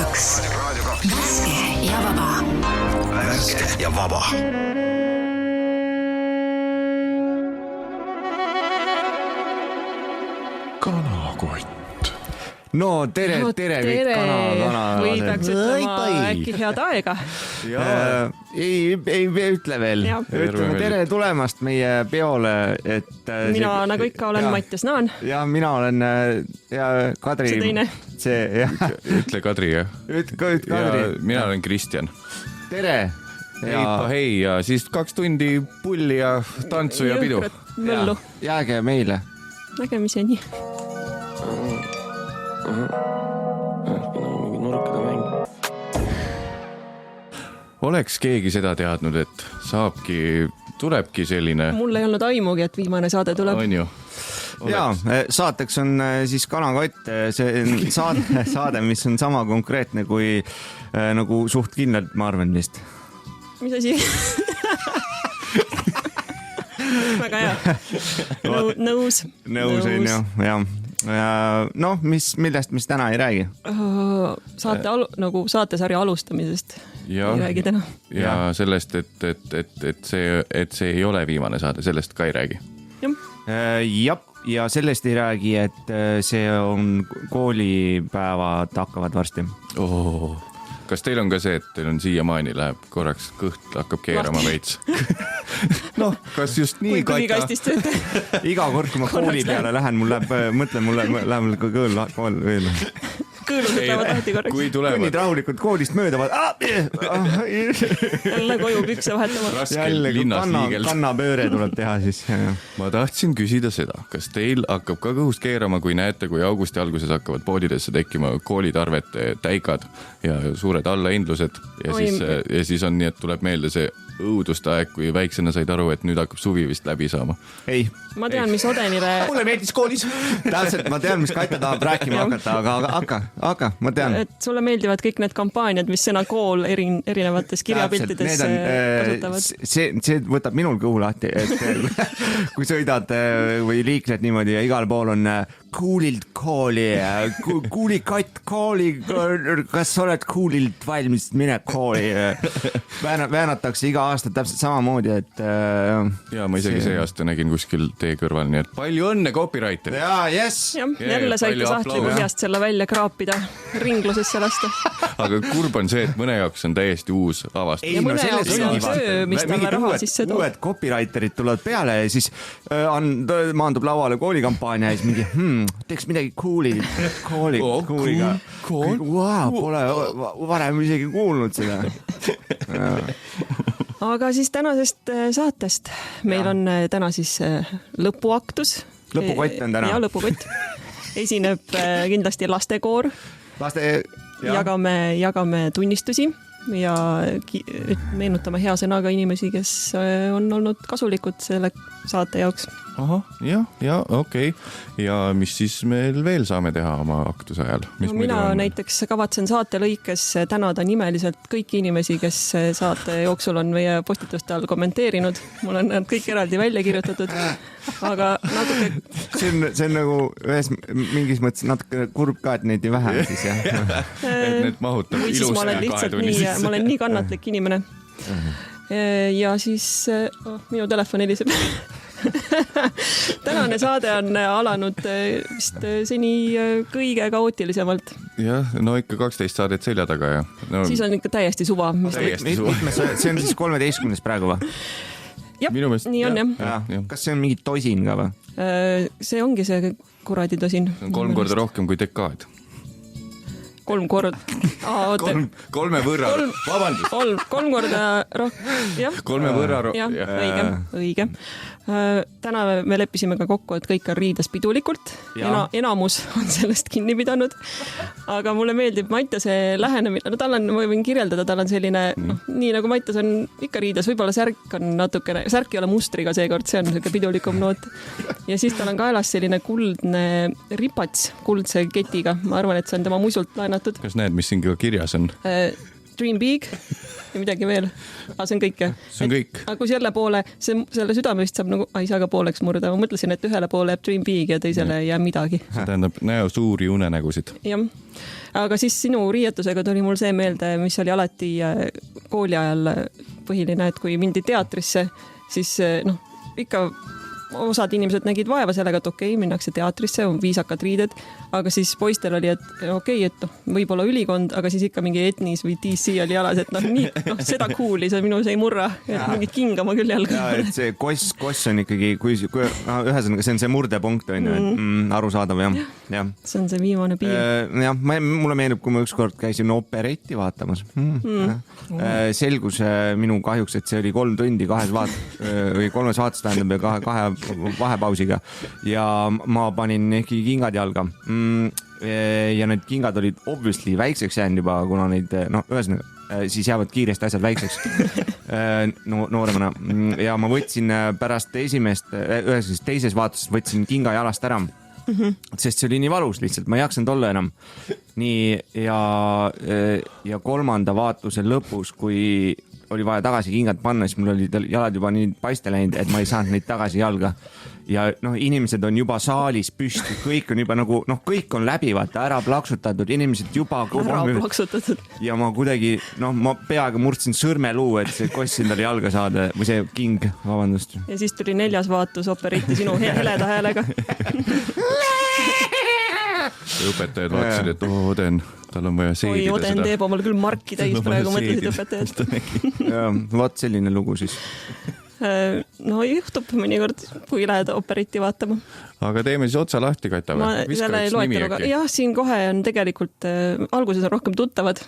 2. Värske ja vaba. Värske ja vaba. Kanakott. No tere kõik kana. Võidaks ütlema äkki head aega. Ei ütle veel. Ütleme tere tulemast meie peole. Mina nagu ikka olen Mattias Naan. Ja mina olen Kadri. See teine. Ütle Kadri, jah. Ütle Kadri. Mina olen Kristjan. Tere. Heippa hei ja siis 2 tundi pulli ja tantsu ja pidu. Möllu. Jääge meile. Nägemiseni. Oleks keegi seda teadnud, et tulebki selline... Mul ei olnud aimugi, et viimane saade tuleb. On ju? Ja, saateks on siis Kanakott, see saade, mis on sama konkreetne kui nagu suht kindlalt, ma arvan vist. Mis asi? Väga hea. Nõus. Nõus on ju, jah. No, millest täna ei räägi? Saatesarja alustamisest ei räägi täna. Ja sellest, et see ei ole viimane saade, sellest ka ei räägi. Jah, ja sellest ei räägi, et see on koolipäevad hakkavad varsti. Kas teil on ka see, et teil on siiamaani läheb korraks kõht hakkab keerama veits? Noh, kas just nii kaita? Iga kord, kui ma kooli peale lähen, mul läheb kõõl veel. Kõõlud ütlevad lahti korraks. Kõnnid rahulikult koolist mööda. Jälle koju pükse vahetama. Jälle kannapööre tuleb teha siis. Ma tahtsin küsida seda, kas teil hakkab ka kõhust keerama, kui näete, kui augusti alguses hakkavad poodidesse tekkima koolitarvete täikad ja suured allaindlused ja siis on nii, et tuleb meelde see õuduste aeg, kui väiksena said aru, et nüüd hakkab suvi vist läbi saama. Ei. Ma tean, mis Odenile... Mulle meeldis koolis. Täpselt, ma tean, mis Katja tahab rääkima hakata, aga ma tean. Et sulle meeldivad kõik need kampaaniad, mis sõna kool erinevates kirjapiltides kasutavad. See võtab minul kõhu lahti, et kui sõidad või liikled niimoodi ja igal pool on kuulilt kooli, kuulikatt kooli, kas oled kuulilt valmis mine kooli? Väänatakse iga aasta täpselt samamoodi, et... Ja ma isegi see aasta nägin kuskil tee kõrval, nii et palju õnne copywriter! Jaa, yes! Jälle saite sahtli põhjast selle välja kraapida, ringlusesse lasta. Aga kurb on see, et mõne jaoks on täiesti uus avast. Ja mõne jaoks on söö, mis talle raha sisse toob. Uued copywriterid tulevad peale ja siis maandub lauale koolikampaania ja siis mingi, teeks midagi kooliga. Pole varem isegi kuulnud seda. Aga siis tänasest saatest. Meil on täna siis lõpuaktus. Lõpukott on täna. Ja lõpukott. Esineb kindlasti lastekoor. Jagame tunnistusi ja meenutame hea sõnaga inimesi, kes on olnud kasulikud selle saate jaoks. Ja okei. Ja mis siis meil veel saame teha oma aktuse ajal? Mina näiteks kavatsen saate lõikes tänada nimeliselt kõiki inimesi, kes saate jooksul on meie postituste all kommenteerinud. Mul on nad kõik eraldi välja kirjutatud, aga natuke... See on nagu mingis mõttes natuke kurb ka, et neid ei vähem siis, jah. Et need mahutab ilusti ma olen nii kannatlik inimene. Ja siis minu telefon heliseb. Tänane saade on alanud vist seni kõige kaootilisemalt. Jah, no ikka 12 saadet selja taga ja... No, siis on ikka täiesti suva. See on siis 13. praegu või? Jah, nii on jah. Kas see on mingi tosin ka või? See ongi see kuradi tosin. 3 korda rohkem kui dekaad. 3 korda. Kolme võrra. Vabandust. 3 korda rohkem. 3 võrra rohkem. Jah, õige. Täna me leppisime ka kokku, et kõik on riides pidulikult. Enamus on sellest kinni pidanud. Aga mulle meeldib Mattiase lähenemine. No tal on, ma võin kirjeldada, tal on selline, nii nagu Mattias on ikka riides, võib-olla särk on natukene, särk ei ole mustriga seekord, see on selline pidulikum noot. Ja siis tal on kaelas selline kuldne ripats kuldse ketiga. Ma arvan, et see on tema muisult laenatud. Kas näed, mis siin ka kirjas on? Dream Big ja midagi veel. Aga see on kõik, jah? See on kõik. Aga kui selle poole, selle südame vist saab nagu, ei saa ka pooleks murda. Ma mõtlesin, et ühele poole jääb Dream Big ja teisele ei jää midagi. See tähendab näo suuri unenägusid. Jah. Aga siis sinu riietusega tuli mul see meelde, mis oli alati kooli ajal põhiline, et kui mindi teatrisse, siis ikka osad inimesed nägid vaeva sellega, et okei, minnakse teatrisse, on viisakad riided, aga siis poistel oli, et okei, et võib-olla ülikond, aga siis ikka mingi etnis või DC oli jalas, et seda kuuli, see minus ei murra, et mingit kinga ma küll jalga. Ja, et see koss on ikkagi, ühesõnaga see on see murdepunkt, on ju, et arusaadav, jah. See on see viimane piir. Jah, mulle meenub, kui ma ükskord käisin operetti vaatamas. Selgus minu kahjuks, et see oli 3 tundi 3 vaates tähendab ja 2 vahepausiga ja ma panin ehkki kingad jalga ja need kingad olid obviously väikseks jäänud juba, kuna neid, ühesõnaga siis jäävad kiiresti asjad väikseks nooremana ja ma võtsin pärast teises vaates võtsin kinga jalast ära, sest see oli nii valus lihtsalt, ma ei jaksanud olla enam. Nii ja 3. vaatuse lõpus, kui oli vaja tagasi kingad panna, siis mul olid jalad juba nii paiste läinud, et ma ei saanud neid tagasi jalga. Ja inimesed on juba saalis püsti, kõik on juba nagu, kõik on läbi, vaata, ära plaksutatud, inimesed juba ära plaksutatud. Ja ma kuidagi, ma peaaegu murdsin sõrmeluu, et see koss endale jalga saada, või see king, vabandust. Ja siis tuli 4. vaatus operetti sinu heleda häälega. Õpetajad vaatasid, et Oden, tal on vaja seedida seda. Oden teeb omal küll marki täis praegu, mõtlesid õpetajad. Vaat selline lugu siis. Juhtub mõnikord, kui lähed operetti vaatama. Aga teeme siis otsa lahti, Kata, või? Ma selle loeteluga. Jah, siin kohe on tegelikult, alguses on rohkem tuttavad,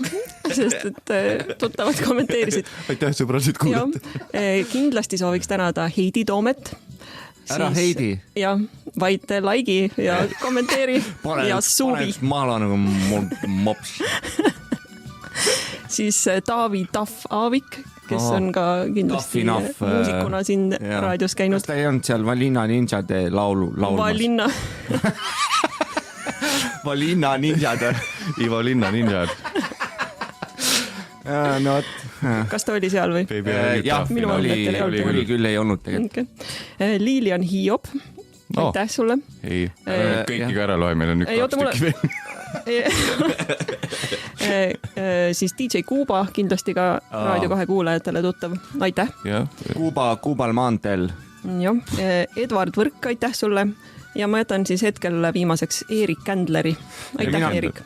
sest et tuttavad kommenteerisid. Aitäh, sõbraliselt kuulata. Kindlasti sooviks tänada Heidi Toomet. Ära Heidi. Ja, vaid laigi ja kommenteeri ja suvi. Pane maala nagu mops. Siis Taavi Taff Aavik, kes on ka kindlasti muusikuna siin raadios käinud. Kas ta ei olnud seal Valinna Ninjade laulmas? Valinna Ninjade. Ivo Linna Ninjad. Kas ta oli seal või? Jah, oli küll ei olnud tegelikult. Lilian Hiop, aitäh sulle. Ei, kõiki ka ära loe, meil on 2 tükki veel. Siis DJ Kuuba, kindlasti ka Raadio 2 kuulajatele tuttav, aitäh. Kuubal maanteel. Edvard Võrk, aitäh sulle. Ja ma jätan siis hetkel viimaseks Erik Kändleri. Aitäh, Erik.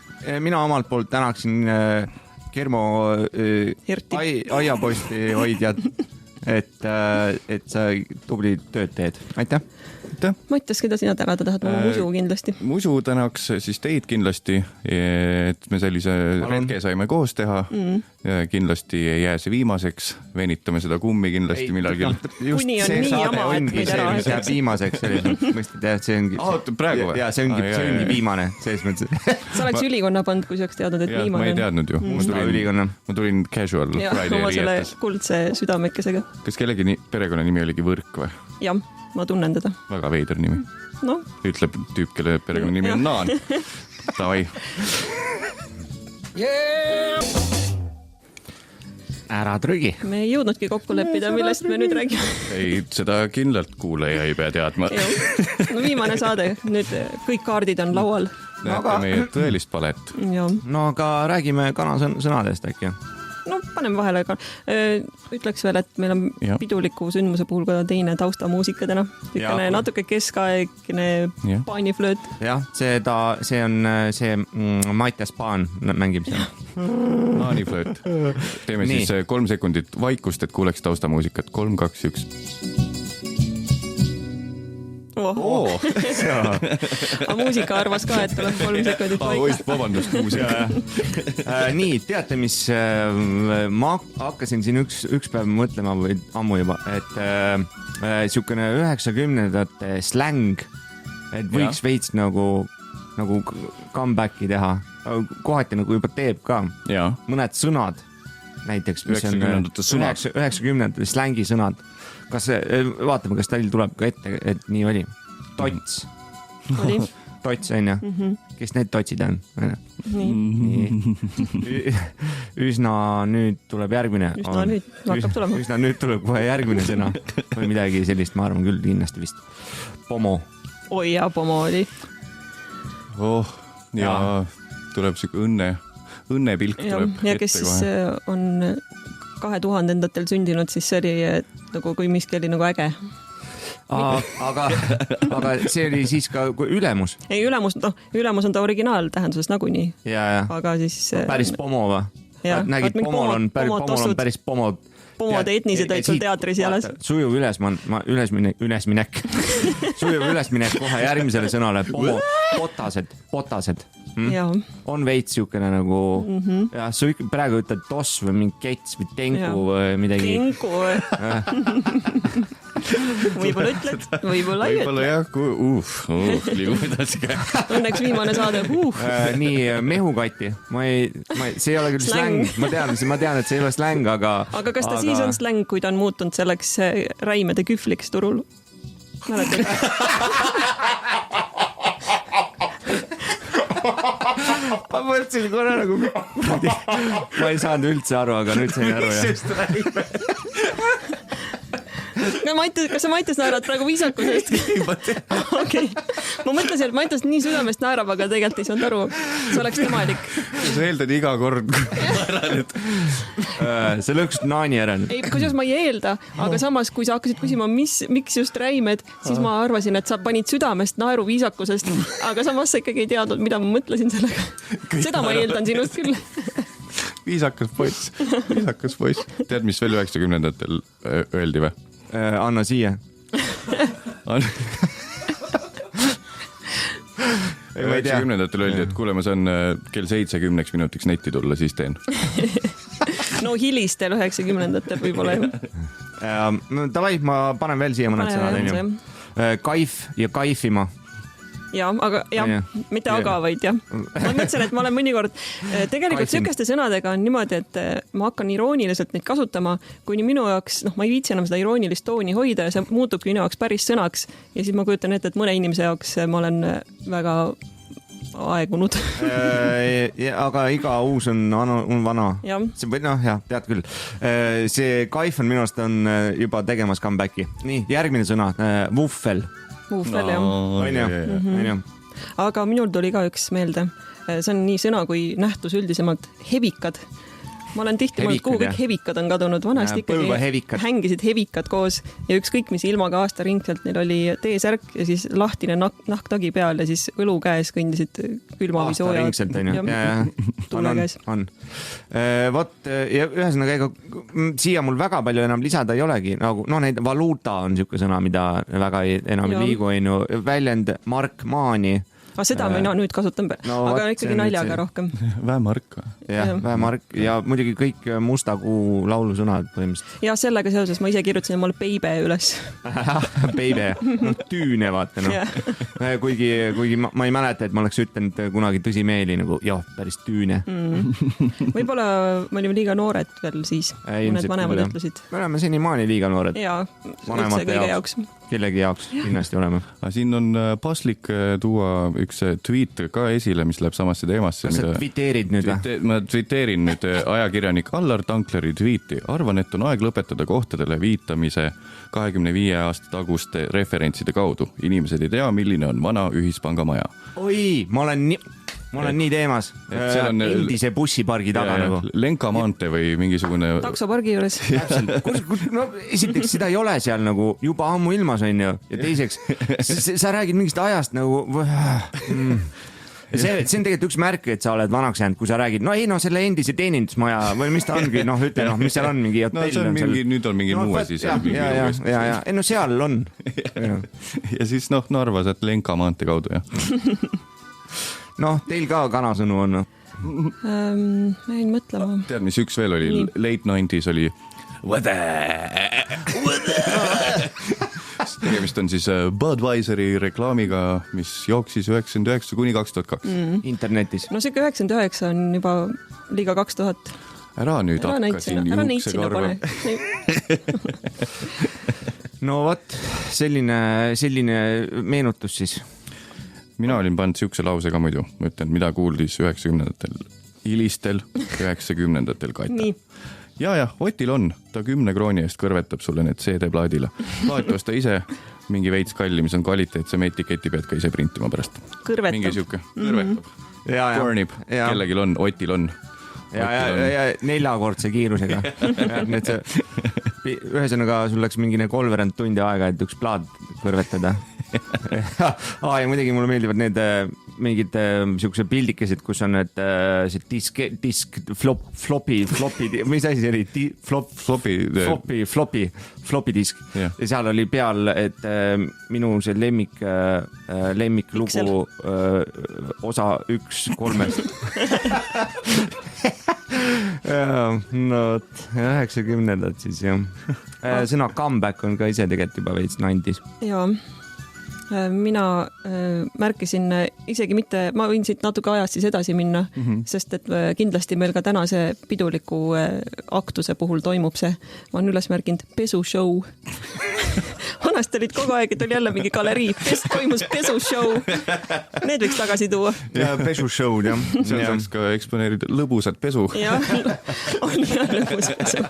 Mina omalt poolt tänaksin Kermo aiaposti hoidjad, et sa tubli tööd teed. Aitäh! Mattias, keda sina tänada tahad? Musu kindlasti. Musu tänaks siis teid kindlasti, et me sellise retke saime koos teha. Kindlasti ei jää see viimaseks. Venitame seda kummi kindlasti millalgi. Kuni on nii jama, et meid ära see jääb viimaseks. See ongi praegu või? Ja see ongi viimane. Sa oleks ülikonna pand, kui sa oleks teadnud, et viimane. Ma ei teadnud ju. Ma tulin casual Friday riietes. Kuldse südamekesega. Kas kellegi perekonna nimi oligi Võrk või? Jah. Ma tunnen teda. Väga veider nimi. Ütleb tüüp, kelle perekonna nimi on Naan. Tavai. Ära trügi. Me ei jõudnudki kokku leppida, millest me nüüd räägime. Ei, seda kindlalt kuulaja ei pea teadma. Viimane saade. Nüüd kõik kaardid on laual. Näete meie tõelist palet. Aga räägime kanasõnadest äkki. Paneme vahele ka. Ütleks veel, et meil on piduliku sündmuse puhul ka teine taustamuusika täna. Natuke keskaegne paaniflööt. Jah, see on see Mattias Paan mängib seal. Paaniflööt. Teeme siis 3 sekundit vaikust, et kuuleks taustamuusikat. 3, 2, 1. Aga muusika arvas ka, et tuleb 3 sekundit vaikust. Vabandust, muusika. Nii, teate, mis ma hakkasin siin üks päev mõtlema või ammu juba, et siukene 90ndate släng, et võiks veits nagu comebacki teha. Kohati nagu juba teeb ka. Mõned sõnad näiteks, mis on 90ndate slängi sõnad. Vaatame, kas teil tuleb ka ette, et nii oli. Tots. Tots on ju? Kes need totsid on? Nii. Üsna nüüd tuleb järgmine. Üsna nüüd hakkab tulema. Üsna nüüd tuleb kohe järgmine sõna. Või midagi sellist, ma arvan küll kindlasti vist. Pomo. Oi ja pomo oli. Ja tuleb siuke õnnepilk tuleb ja kes siis on 2000-ndatel sündinud, siis see oli nagu, kui miski oli nagu äge. Aga see oli siis ka ülemus. Ei, ülemus on ta originaal tähenduses nagunii. Aga siis... Päris pomo va? Nägid, pomol on päris pomo. Pomode etnised olid sul teatris jäles. Sujuv ülesminek. Sujuv ülesminek kohe järgmisele sõnale. Potased. On veits siukene nagu ja sa praegu ütled toss või mingi kets või tenku või midagi. Tenku või? Võib-olla ütled, võib-olla ei ütle. Võib-olla jah, liigub edasi ka. Õnneks viimane saade. Nii, mehukati. See ei ole küll släng. Ma tean, et see ei ole släng, aga... Aga kas ta siis on släng, kui ta on muutunud selleks räimede kühvliks turul? Mäletad? Ma mõtlesin korra nagu... Ma ei saanud üldse aru, aga nüüd sain aru, jah. Kas sa Maites naerad praegu viisakusest? Okay. Ma mõtlesin, et Maites nii südamest naerab, aga tegelikult ei saanud aru. See oleks temalik. Sa eeldad iga kord, kui naeran, et... See lõks naani ära. Ei, kusjuures ma ei eelda, aga samas, kui sa hakkasid küsima, miks just räimed, siis ma arvasin, et sa panid südamest naeru viisakusest, aga samas sa ikkagi ei teadnud, mida ma mõtlesin sellega. Seda ma eeldan sinust küll. Viisakas poiss. Tead, mis veel 90-ndatel öeldi või? Anna siia. 90-ndatel öeldi, et kuule, ma saan kell 7 10 minutiks netti tulla, siis teen. No hilistel 90-ndatel võib-olla jah. Davai, ma panen veel siia mõned sõnad. Kaif ja kaifima. Ja, aga mitte aga, vaid jah. Ma mõtlesin, et ma olen mõnikord, tegelikult sükeste sõnadega on niimoodi, et ma hakkan irooniliselt neid kasutama, kuni minu jaoks, ma ei viitsi enam seda iroonilist tooni hoida ja see muutubki minu jaoks päris sõnaks ja siis ma kujutan ette, et mõne inimese jaoks ma olen väga aegunud. Aga iga uus on vana. Tead küll. See kaif on minu arust on juba tegemas comebacki. Nii, järgmine sõna, vuffel. Vuffel, jah. Aga minul tuli ka üks meelde. See on nii sõna kui nähtus üldisemalt. Hevikad. Ma olen tihti mõelnud, kuhu kõik hevikad on kadunud. Vanasti ikkagi hängisid hevikad koos ja ükskõik mis ilmaga aasta ringselt neil oli T-särk ja siis lahtine nahktagi peal ja siis õlu käes kõndisid külmavi sooja. Aasta ringselt on ju. Tuule käes. Vot, ja ühesõnaga, ega siia mul väga palju enam lisada ei olegi. Neid valuuta on siuke sõna, mida väga enam ei liigu. Väljend mark maani. Aga seda mina nüüd kasutan, aga ikkagi naljaga rohkem. Väemark. Jah, väemark ja muidugi kõik Musta kuu laulusõnad põhimõtteliselt. Ja sellega seoses ma ise kirjutasin mulle peibe üles. Peibe, tüüne vaata. Kuigi ma ei mäleta, et ma oleks ütelnud kunagi tõsimeeli nagu, päris tüüne. Võib-olla me olime liiga noored veel siis, kui need vanemad ütlesid. Me oleme senimaani liiga noored. Jaa, üldse kõige jaoks. Kellegi jaoks kindlasti oleme. Siin on paslik tuua üks tweet ka esile, mis läheb samasse teemasse. Kas sa twiteerid nüüd? Ma twiteerin nüüd ajakirjanik Allar Tankleri tweeti. Arvan, et on aeg lõpetada kohtadele viitamise 25 aasta taguste referentside kaudu. Inimesed ei tea, milline on vana ühispanga maja. Oi, ma olen nii teemas. Endise bussipargi taga nagu. Lenka maantee või mingisugune... Taksopargi juures. Esiteks, seda ei ole seal nagu juba ammu ilmas on ju. Ja teiseks, sa räägid mingist ajast nagu... See on tegelikult üks märk, et sa oled vanaks jäänud, kui sa räägid, selle endise teenindusmaja või mis ta ongi, mis seal on, mingi hotell. Nüüd on mingi muu asi. Seal on. Ja siis Narva sealt Lenka maantee kaudu, jah. Teil ka kanasõnu on? Ma jäin mõtlema. Tead, mis üks veel oli? Late 90s oli tegemist on siis Budweiseri reklaamiga, mis jooksis 99 kuni 2002. Internetis. Siuke 99 on juba liiga 2000. Ära nüüd hakka siin juukse karve. Vot, selline meenutus siis. mina olin pannud siukse lause ka muidu, ma ütlen, mida kuuldis 90-ndatel, hilistel 90-ndatel Kata. Ja, Otil on, ta 10 krooni eest kõrvetab sulle need CD-plaadile. Plaati osta ise, mingi veits kalli, mis on kvaliteetse etiketi pead ka ise printima pärast. Kõrvetab. Mingi siuke, kõrvetab. Kornib, kellegil on, Otil on. Ja 4-kordse kiirusega. Ühesõnaga, sul läks mingine 3 tundi aega, et üks plaat kõrvetada. Ja muidugi mulle meeldivad need mingid siukse pildikesed, kus on need see disk, floppy, mis asi see oli? Floppy disk. Ja seal oli peal, et minu see lemmiklugu osa 1/3. No 90-ndad siis jah. Sõna comeback on ka ise tegelikult juba veits nandis. Jaa. Mina märkisin isegi mitte, ma võin siit natuke ajast siis edasi minna, sest et kindlasti meil ka tänase piduliku aktuse puhul toimub see. Ma olen üles märkinud pesushow. Vanasti olid kogu aeg, et oli jälle mingi galerii, toimus pesushow. Need võiks tagasi tuua. Ja pesushow, jah. Seal saaks ka eksponeerida lõbusat pesu. Jah, on jah lõbus pesu.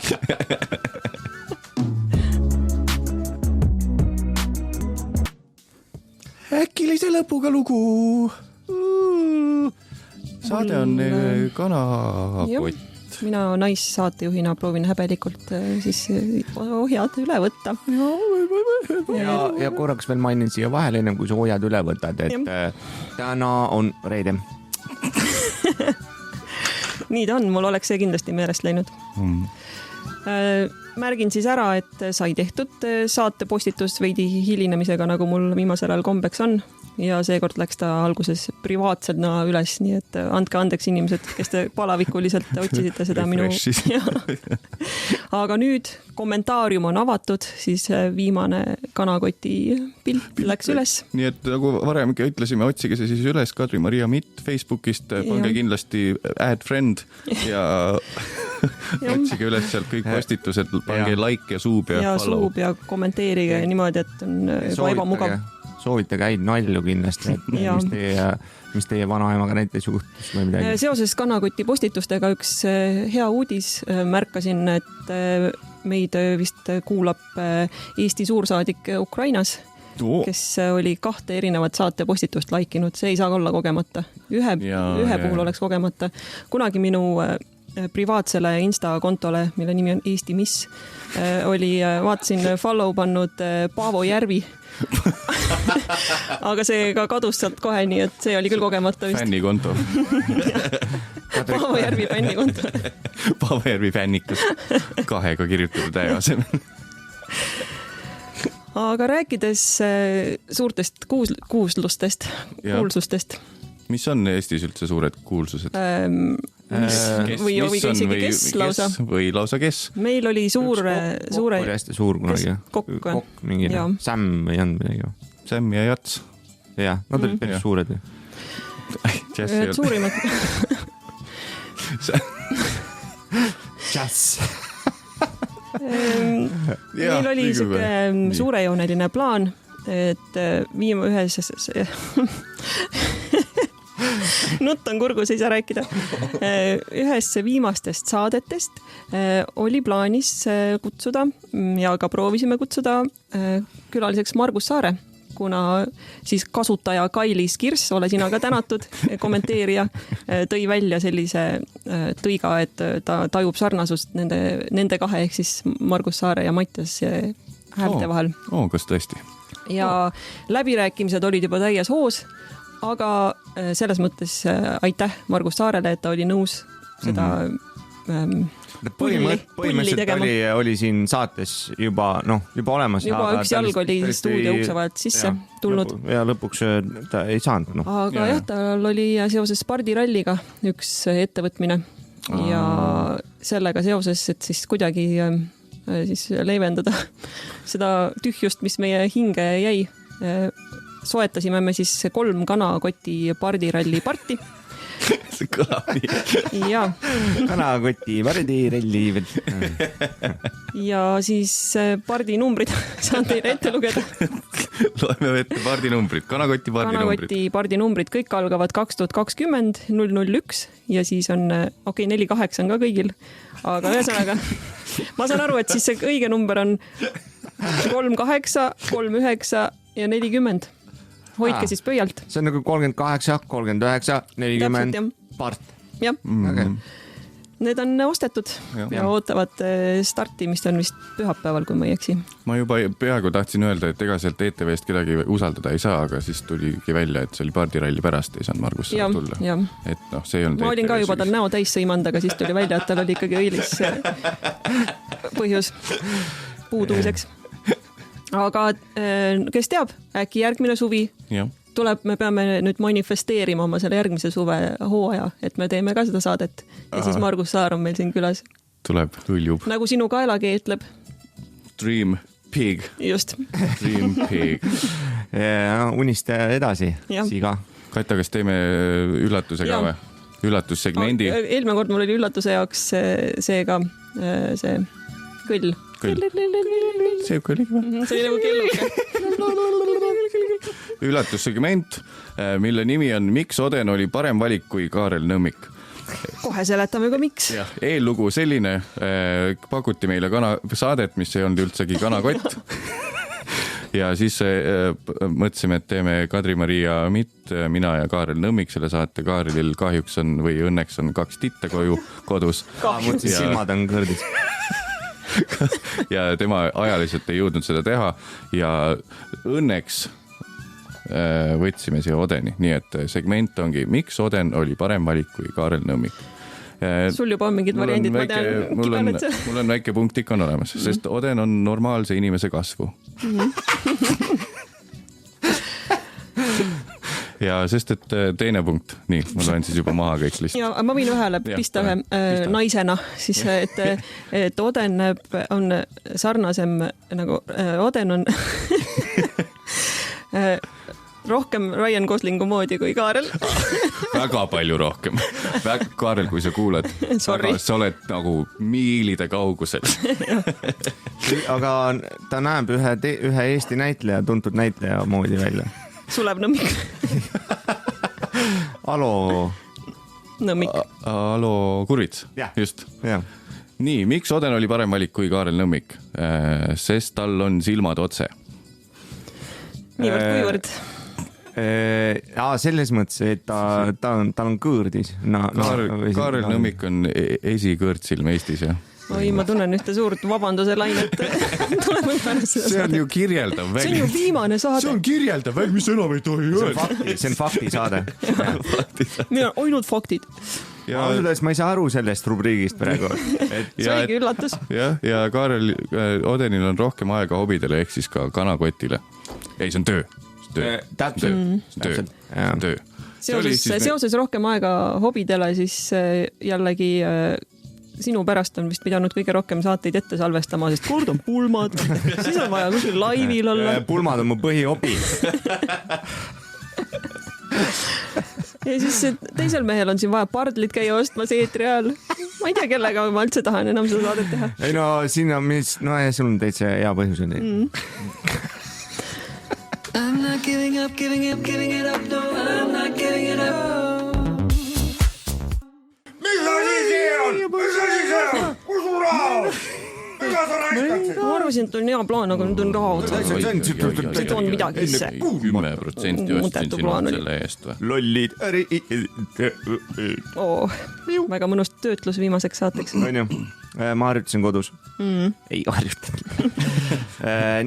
Äkilise lõpuga lugu. Saade on kanapott. Mina naissaatejuhina proovin häbelikult siis ohjad üle võtta. Ja korraks veel mainin siia vahele, ennem kui sa ohjad üle võtad, et täna on reede. Nii ta on, mul oleks see kindlasti meelest läinud. Märgin siis ära, et sai tehtud saatepostitus veidi hilinemisega, nagu mul viimasel ajal kombeks on. Ja seekord läks ta alguses privaatselna üles, nii et andke andeks inimesed, kes te palavikuliselt otsisite seda minu. Aga nüüd kommentaarium on avatud, siis viimane kanakoti pilt läks üles. Nii et nagu varemgi ütlesime, otsige see siis üles Kadri-Maria Mitt Facebookist, pange kindlasti add friend ja otsige üles sealt kõik postitused, pange like ja suub ja follow. Suub ja kommenteerige niimoodi, et on ebamugav. Soovitage häid nalju kindlasti, et mis teie vanaemaga näiteks juhtus või midagi. Seoses kanakoti postitustega üks hea uudis märkasin, et meid vist kuulab Eesti suursaadik Ukrainas, kes oli 2 erinevat saatepostitust laikinud. See ei saa olla kogemata. Ühe puhul oleks kogemata. Kunagi minu privaatsele Insta-kontole, mille nimi on Eesti Miss, vaatasin follow pannud Paavo Järvi. Aga see ka kadus sealt kohe, nii et see oli küll kogemata vist. Fännikonto. Paavo Järvi fännikonto. Paavo Järvi fännikas 2 kirjutatud täie asemel. Aga rääkides suurtest kuulsustest, mis on Eestis üldse suured kuulsused? Või isegi kes lausa? Või lausa kes? Meil oli suure... Kokk oli hästi suur kunagi. Kokk mingi Sam või on midagi. Sam ja Jats. Jah, nad olid päris suured. Suurimad. Jazz. Meil oli suurejooneline plaan, et viima ühes... Nutt on kurgus, ei saa rääkida. Ühes viimastest saadetest oli plaanis kutsuda ja ka proovisime kutsuda külaliseks Margus Saare, kuna siis kasutaja Kailis Kirss, ole sina ka tänatud, kommenteerija, tõi välja sellise tõiga, et ta tajub sarnasust nende 2 ehk siis Margus Saare ja Mattias häälte vahel. Kas tõesti? Ja läbirääkimised olid juba täies hoos, aga selles mõttes aitäh Margus Saarele, et ta oli nõus seda pulli tegema. Oli siin saates juba olemas. Juba üks jalg oli stuudio ukse vahelt sisse tulnud. Ja lõpuks ta ei saanud. Aga jah, tal oli seoses pardiralliga üks ettevõtmine ja sellega seoses, et siis kuidagi siis leevendada seda tühjust, mis meie hinge jäi. Soetasime me siis 3 kanakoti pardiralli parti. See kõlab nii. Ja. Kanakoti pardiralli. Ja siis pardi numbrid saan teile ette lugeda. loeme ette pardinumbrid, kanakoti pardinumbrid, kõik algavad 2020 001 ja siis on, 4-8 on ka kõigil, aga ühesõnaga ma saan aru, et siis see õige number on 38, 39 ja 40. Hoidke siis pöialt. See on nagu 38, 39, 40 part. Jah. Okay. Need on ostetud ja ootavad starti, mis on vist pühapäeval, kui ma ei eksi. Ma juba peaaegu tahtsin öelda, et ega sealt ETV-st kedagi usaldada ei saa, aga siis tuligi välja, et see oli pardiralli pärast, ei saanud Margus saada tulla. Et see ei olnud ma olin ka juba tal näo täis sõimanud, aga siis tuli välja, et tal oli ikkagi õilis põhjus puudumiseks. Aga kes teab, äkki järgmine suvi tuleb, me peame nüüd manifesteerima oma selle järgmise suve hooaja, et me teeme ka seda saadet ja siis Margus Saar on meil siin külas. Tuleb, hõljub. Nagu sinu kaelakee ütleb. Dream pig. Just. Dream pig. Uniste edasi, siga. Kaita, kas teeme üllatuse ka või? Üllatussegmendi. Eelmine kord mul oli üllatuse jaoks see kõll. See kõll. See oli nagu kelluke. Üllatussegment, mille nimi on Miks Oden oli parem valik kui Kaarel Nõmmik. Kohe seletame ka miks. Eellugu selline, pakuti meile saadet, mis ei olnud üldsegi kanakott. Ja siis mõtlesime, et teeme Kadri-Maria Mitt, mina ja Kaarel Nõmmik selle saate. Kaarelil kahjuks on või õnneks on 2 titta kodus. Mõtlesin, silmad on kõrdis. Ja tema ajaliselt ei jõudnud seda teha ja õnneks võtsime siia Odeni, nii et segment ongi Miks Oden oli parem valik kui Kaarel Nõmmik. Sul juba on mingid variandid, ma tean. Mul on väike punkt ikka on olemas, sest Oden on normaalse inimese kasvu. Ja sest, et teine punkt, nii, ma loen siis juba maha kõik lihtsalt. Ja ma võin ühele pista naisena, siis, et Oden on sarnasem nagu Oden on rohkem Ryan Goslingu moodi kui Kaarel. Väga palju rohkem. Kaarel, kui sa kuulad, sa oled nagu miilide kaugusel. Aga ta näeb ühe Eesti näitleja, tuntud näitleja moodi välja. Sulev Nõmmik. Alo Nõmmik. Alo Kurvits, just. Nii, miks Oden oli parem valik kui Kaarel Nõmmik? Sest tal on silmad otse. Niivõrd kuivõrd. Selles mõttes, et ta on kõõrdis. Kaarel Nõmmik on esikõõrdsilm Eestis, jah? Oi, ma tunnen ühte suurt vabanduse lainet. See on ju kirjeldav väg. See on ju viimane saade. See on kirjeldav väg, mis enam ei tohi öelda. See on fakti saade. Meil on ainult faktid. Ausõdes ma ei saa aru sellest rubriigist praegu. See oligi üllatus. Ja Kaarel Odenil on rohkem aega hobidele ehk siis ka kanakotile. Ei, see on töö. Töö. Seoses rohkem aega hobidele, siis jällegi sinu pärast on vist pidanud kõige rohkem saateid ette salvestama, sest kord on pulmad, siis on vaja kuskil laivil olla. Pulmad on mu põhihobi. Ja siis teisel mehel on siin vaja pardlit käia ostmas eetri ajal. Ma ei tea, kellega ma üldse tahan enam seda saadet teha. Ei no, siin on sul on täitsa hea põhjus. I'm not giving up, giving it up, no, I'm not giving it up. Ma arvasin, et on hea plaan, aga nüüd on raha otsa. Nüüd on midagi isse. 10% ostsin sinu selle eest või? Lollid äri. Väga mõnus töötlus viimaseks saateks. Ma harjutasin kodus. Ei harjutanud.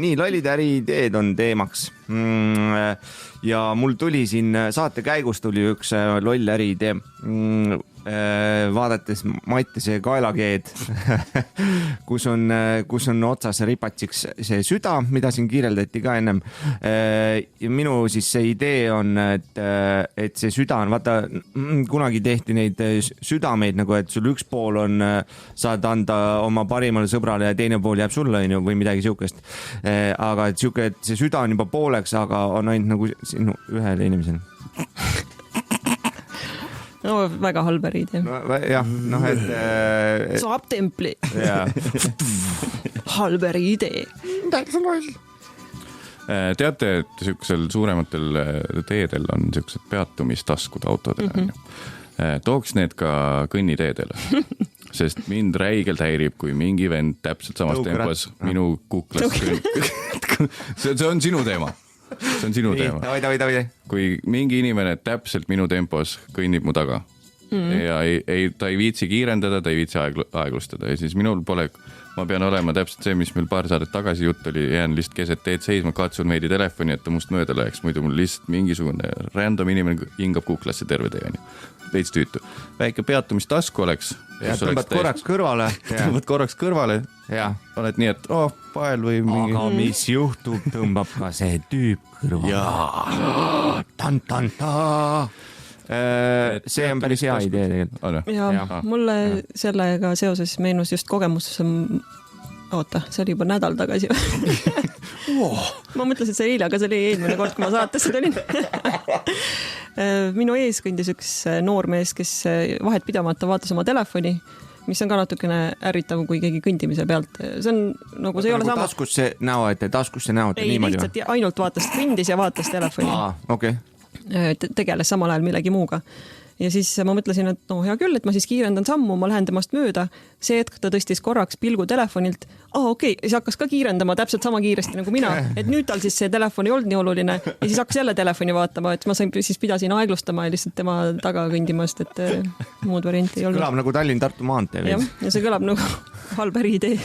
Nii, lollid äri ideed on teemaks. Ja mul tuli siin saate käigus tuli üks loll äri idee. Vaadates Mattise kaelakeed, kus on otsas ripatsiks see süda, mida siin kirjeldati ka ennem. Ja minu siis see idee on, et see süda on, vaata, kunagi tehti neid südameid nagu, et sul üks pool on, saad anda oma parimale sõbrale ja teine pool jääb sulle või midagi siukest. Aga et see süda on juba pooleks, aga on ainult nagu sinu ühele inimesele. No, väga halb idee. Jah, noh, et... Saab templi. Halb idee. teate, et siuksel suurematel teedel on siuksed peatumistaskud autodel. Tooks need ka kõnniteedele, sest mind räigelt häirib, kui mingi vend täpselt samas tempos minu kuklas. See on sinu teema. See on sinu teema. Davai. Kui mingi inimene täpselt minu tempos kõnnib mu taga ja ta ei viitsi kiirendada, ta ei viitsi aeglustada ja siis minul pole, ma pean olema täpselt see, mis meil paar saadet tagasi jutt oli, jään lihtsalt keset teed seisma, katsun veidi telefoni, et ta must mööda läheks, muidu mul lihtsalt mingisugune random inimene hingab kuklasse terve tee. Veits tüütu. Väike peatumistasku oleks. Ja tõmbad korraks kõrvale. Tõmbad korraks kõrvale. Ja. Oled nii, et pael või mingi... Aga mis juhtub, tõmbab ka see tüüp kõrvale. Jaa. Tan-tan-ta. See on päris hea idee tegelikult. Ja mulle sellega seoses meenus just kogemus, oota, see oli juba nädal tagasi. Ma mõtlesin, et see eile, aga see oli eelmine kord, kui ma saatesse tulin. Minu ees kõndis üks noormees, kes vahet pidamata vaatas oma telefoni, mis on ka natukene ärritav, kui keegi kõndimise pealt. See on nagu, see ei ole sama. Taskusse näote ei, niimoodi. Lihtsalt ainult vaatas, kõndis ja vaatas telefoni. Okay. Tegeles samal ajal millegi muuga. Ja siis ma mõtlesin, et no hea küll, et ma siis kiirendan sammu, ma lähen temast mööda. See hetk ta tõstis korraks pilgu telefonilt. Okei, siis hakkas ka kiirendama täpselt sama kiiresti nagu mina. Et nüüd tal siis see telefon ei olnud nii oluline ja siis hakkas jälle telefoni vaatama, et ma siis pidasin aeglustama ja lihtsalt tema taga kõndimast, et muud varianti ei olnud. Kõlab nagu Tallinn-Tartu maantee. Ja see kõlab nagu halb äriidee.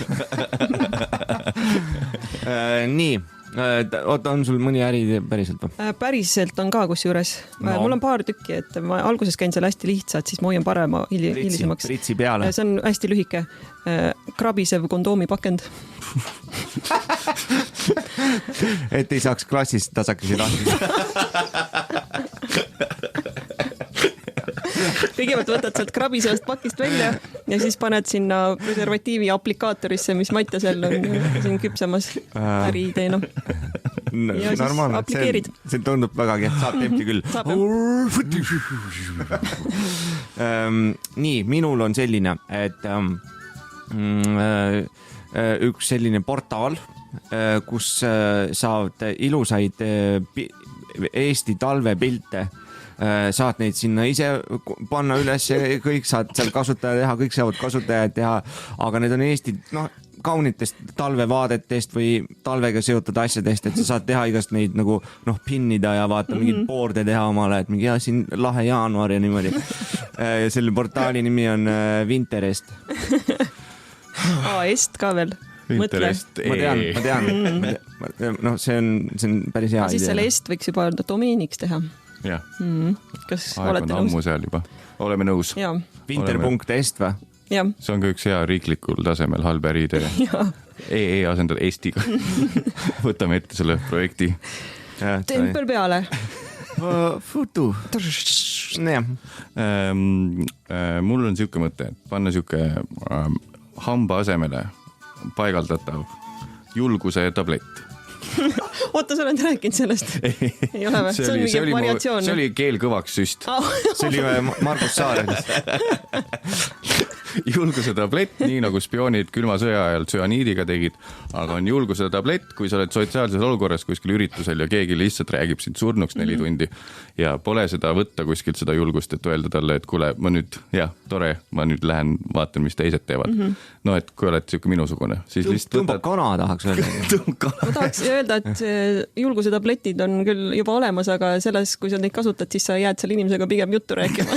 Nii. Oota, on sul mõni äri päriselt või? Päriselt on ka kusjuures. Mul on paar tükki, et ma alguses käin seal hästi lihtsalt, siis ma hoian parema hilisemaks. Pritsi peale. See on hästi lühike. Krabisev kondoomipakend. Et ei saaks klassist tasakesi lahti. Kõigepealt võtad sealt krabisevast pakist välja ja siis paned sinna preservatiivi aplikaatorisse, mis Matjasel on siin küpsemas äriideena. Ja siis normaalne, aplikeerid. See tundub vägagi, saab templi küll. Nii, minul on selline, et üks selline portaal, kus saavad ilusaid Eesti talvepilte, saad neid sinna ise panna üles ja kõik saad seal kasutaja teha, kõik saavad kasutajad teha, aga need on Eesti kaunitest talvevaadetest või talvega seotud asjadest, et sa saad teha igast neid nagu pinnida ja vaata mingid boorde teha omale, et mingi siin lahe jaanuar ja niimoodi. Ja selle portaali nimi on Winterest. Est ka veel. Winterest. Ma tean. No see on päris hea idee. Siis selle Est võiks juba domeeniks teha. Jah. Kas aeg olete on ammu seal juba. Oleme nõus. Winter.est või? Ja. See on ka üks hea riiklikul tasemel halb äriidee. EE asendada Estiga. Võtame ette selle projekti. Tempel peale. Futu. Mul on siuke mõte, et panna siuke hamba asemele paigaldatav julguse tablett. Oota, sa oled rääkinud sellest? Ei ole või? See on mingi variatsioon. See oli keelkõvaks süst. See oli Margus Saarel. Julguse tablett, nii nagu spioonid külma sõja ajal tsüaniidiga tegid, aga on julguse tablett, kui sa oled sotsiaalses olukorras kuskil üritusel ja keegi lihtsalt räägib sind surnuks 4 tundi ja pole seda võtta kuskilt seda julgust, et öelda talle, et kuule, ma nüüd, tore, ma nüüd lähen vaatan, mis teised teevad. No, et kui oled siuke minusugune, siis lihtsalt tõmbab kana, tahaks öelda. Ma tahaks öelda, et julguse tabletid on küll juba olemas, aga selles, kui sa neid kasutad, siis sa jääd seal inimesega pigem juttu rääkima.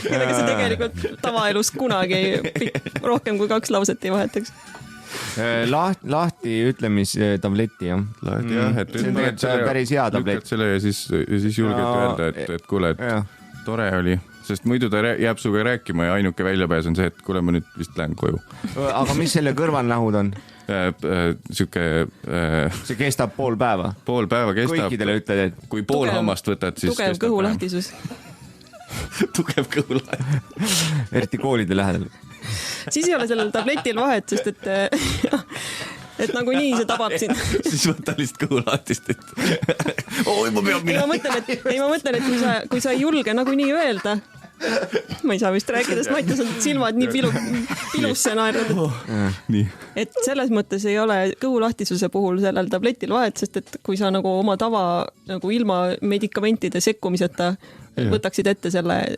Kellega sa tegelikult tavaelus kunagi rohkem kui 2 lauset ei vahetaks. Lahti ütlemistableti, jah. Lahti, jah. See on päris hea tablett. Lükkad selle ja siis julged öelda, et kuule, et tore oli. Sest muidu ta jääb suga rääkima ja ainuke väljapääs on see, et kuule, ma nüüd vist lähen koju. Aga mis selle kõrvalnähud on? See kestab pool päeva? Pool päeva kestab. Kõikidele ütled, et kui pool hammast võtad, siis tugev kõhulahtisus. Tugev kõhulahtisus. Eriti koolide lähedal. Siis ei ole sellel tabletil vahet, sest et nagu nii see tabab sind. Siis võta lihtsalt kõhulahtist, et oi, ma peab minema. Ma mõtlen, et kui sa ei julge nagu nii öelda, ma ei saa vist rääkida, sest Mattias on silmad nii pilusse naernud. Et selles mõttes ei ole kõhulahtisuse puhul sellel tabletil vahet, sest et kui sa nagu oma tava nagu ilma medikamentide sekkumiseta võtaksid ette selle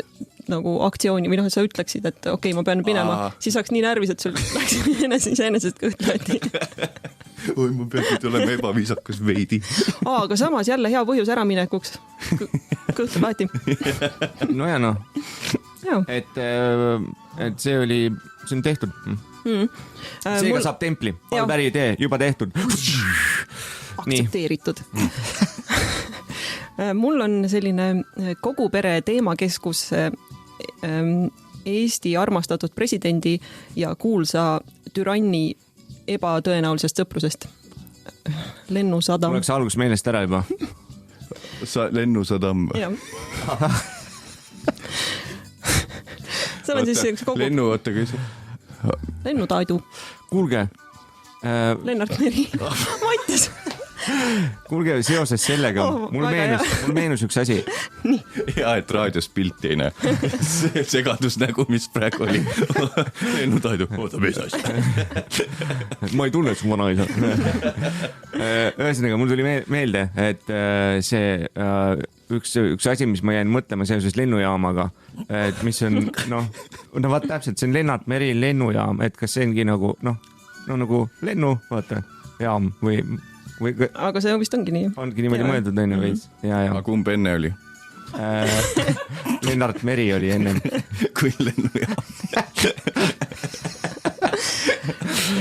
nagu aktsiooni või sa ütleksid, et okei, ma pean minema, siis oleks nii närvis, et sul läks iseenesest kõht lahti. Oi, ma pean nüüd olema ebaviisakas veidi. Aga samas jälle hea põhjus äraminekuks. Kõht lahti. No ja noh. Et see on tehtud. Seega saab templi. Albergi tee, juba tehtud. Aktsepteeritud. Mul on selline kogu pere teemakeskus Eesti armastatud presidendi ja kuulsa türanni ebatõenäolisest sõprusest. Lennusadam. Mul oleks algus meelest ära juba. Lennusadam. Jah. Seal on siis kogu... Lennutaidu. Kuulge. Lennart Meri. Mattias. Kuulge, seoses sellega, mul meenus üks asi. Hea, et raadios pilti ei näe. See segadusnägu, mis praegu oli. Lennutaidu, oota, mis asi? Ma ei tunne su vanaisa. Ühesõnaga, mul tuli meelde, et see üks asi, mis ma jäin mõtlema seoses lennujaamaga, et mis on, vaat täpselt, see on Lennart Meri lennujaam, et kas see ongi nagu, nagu lennu, vaata, jaam või... Aga see vist ongi nii. Ongi niimoodi mõeldud, on ju veits. Aga kumb enne oli? Lennart Meri oli enne. Kui lennujaam.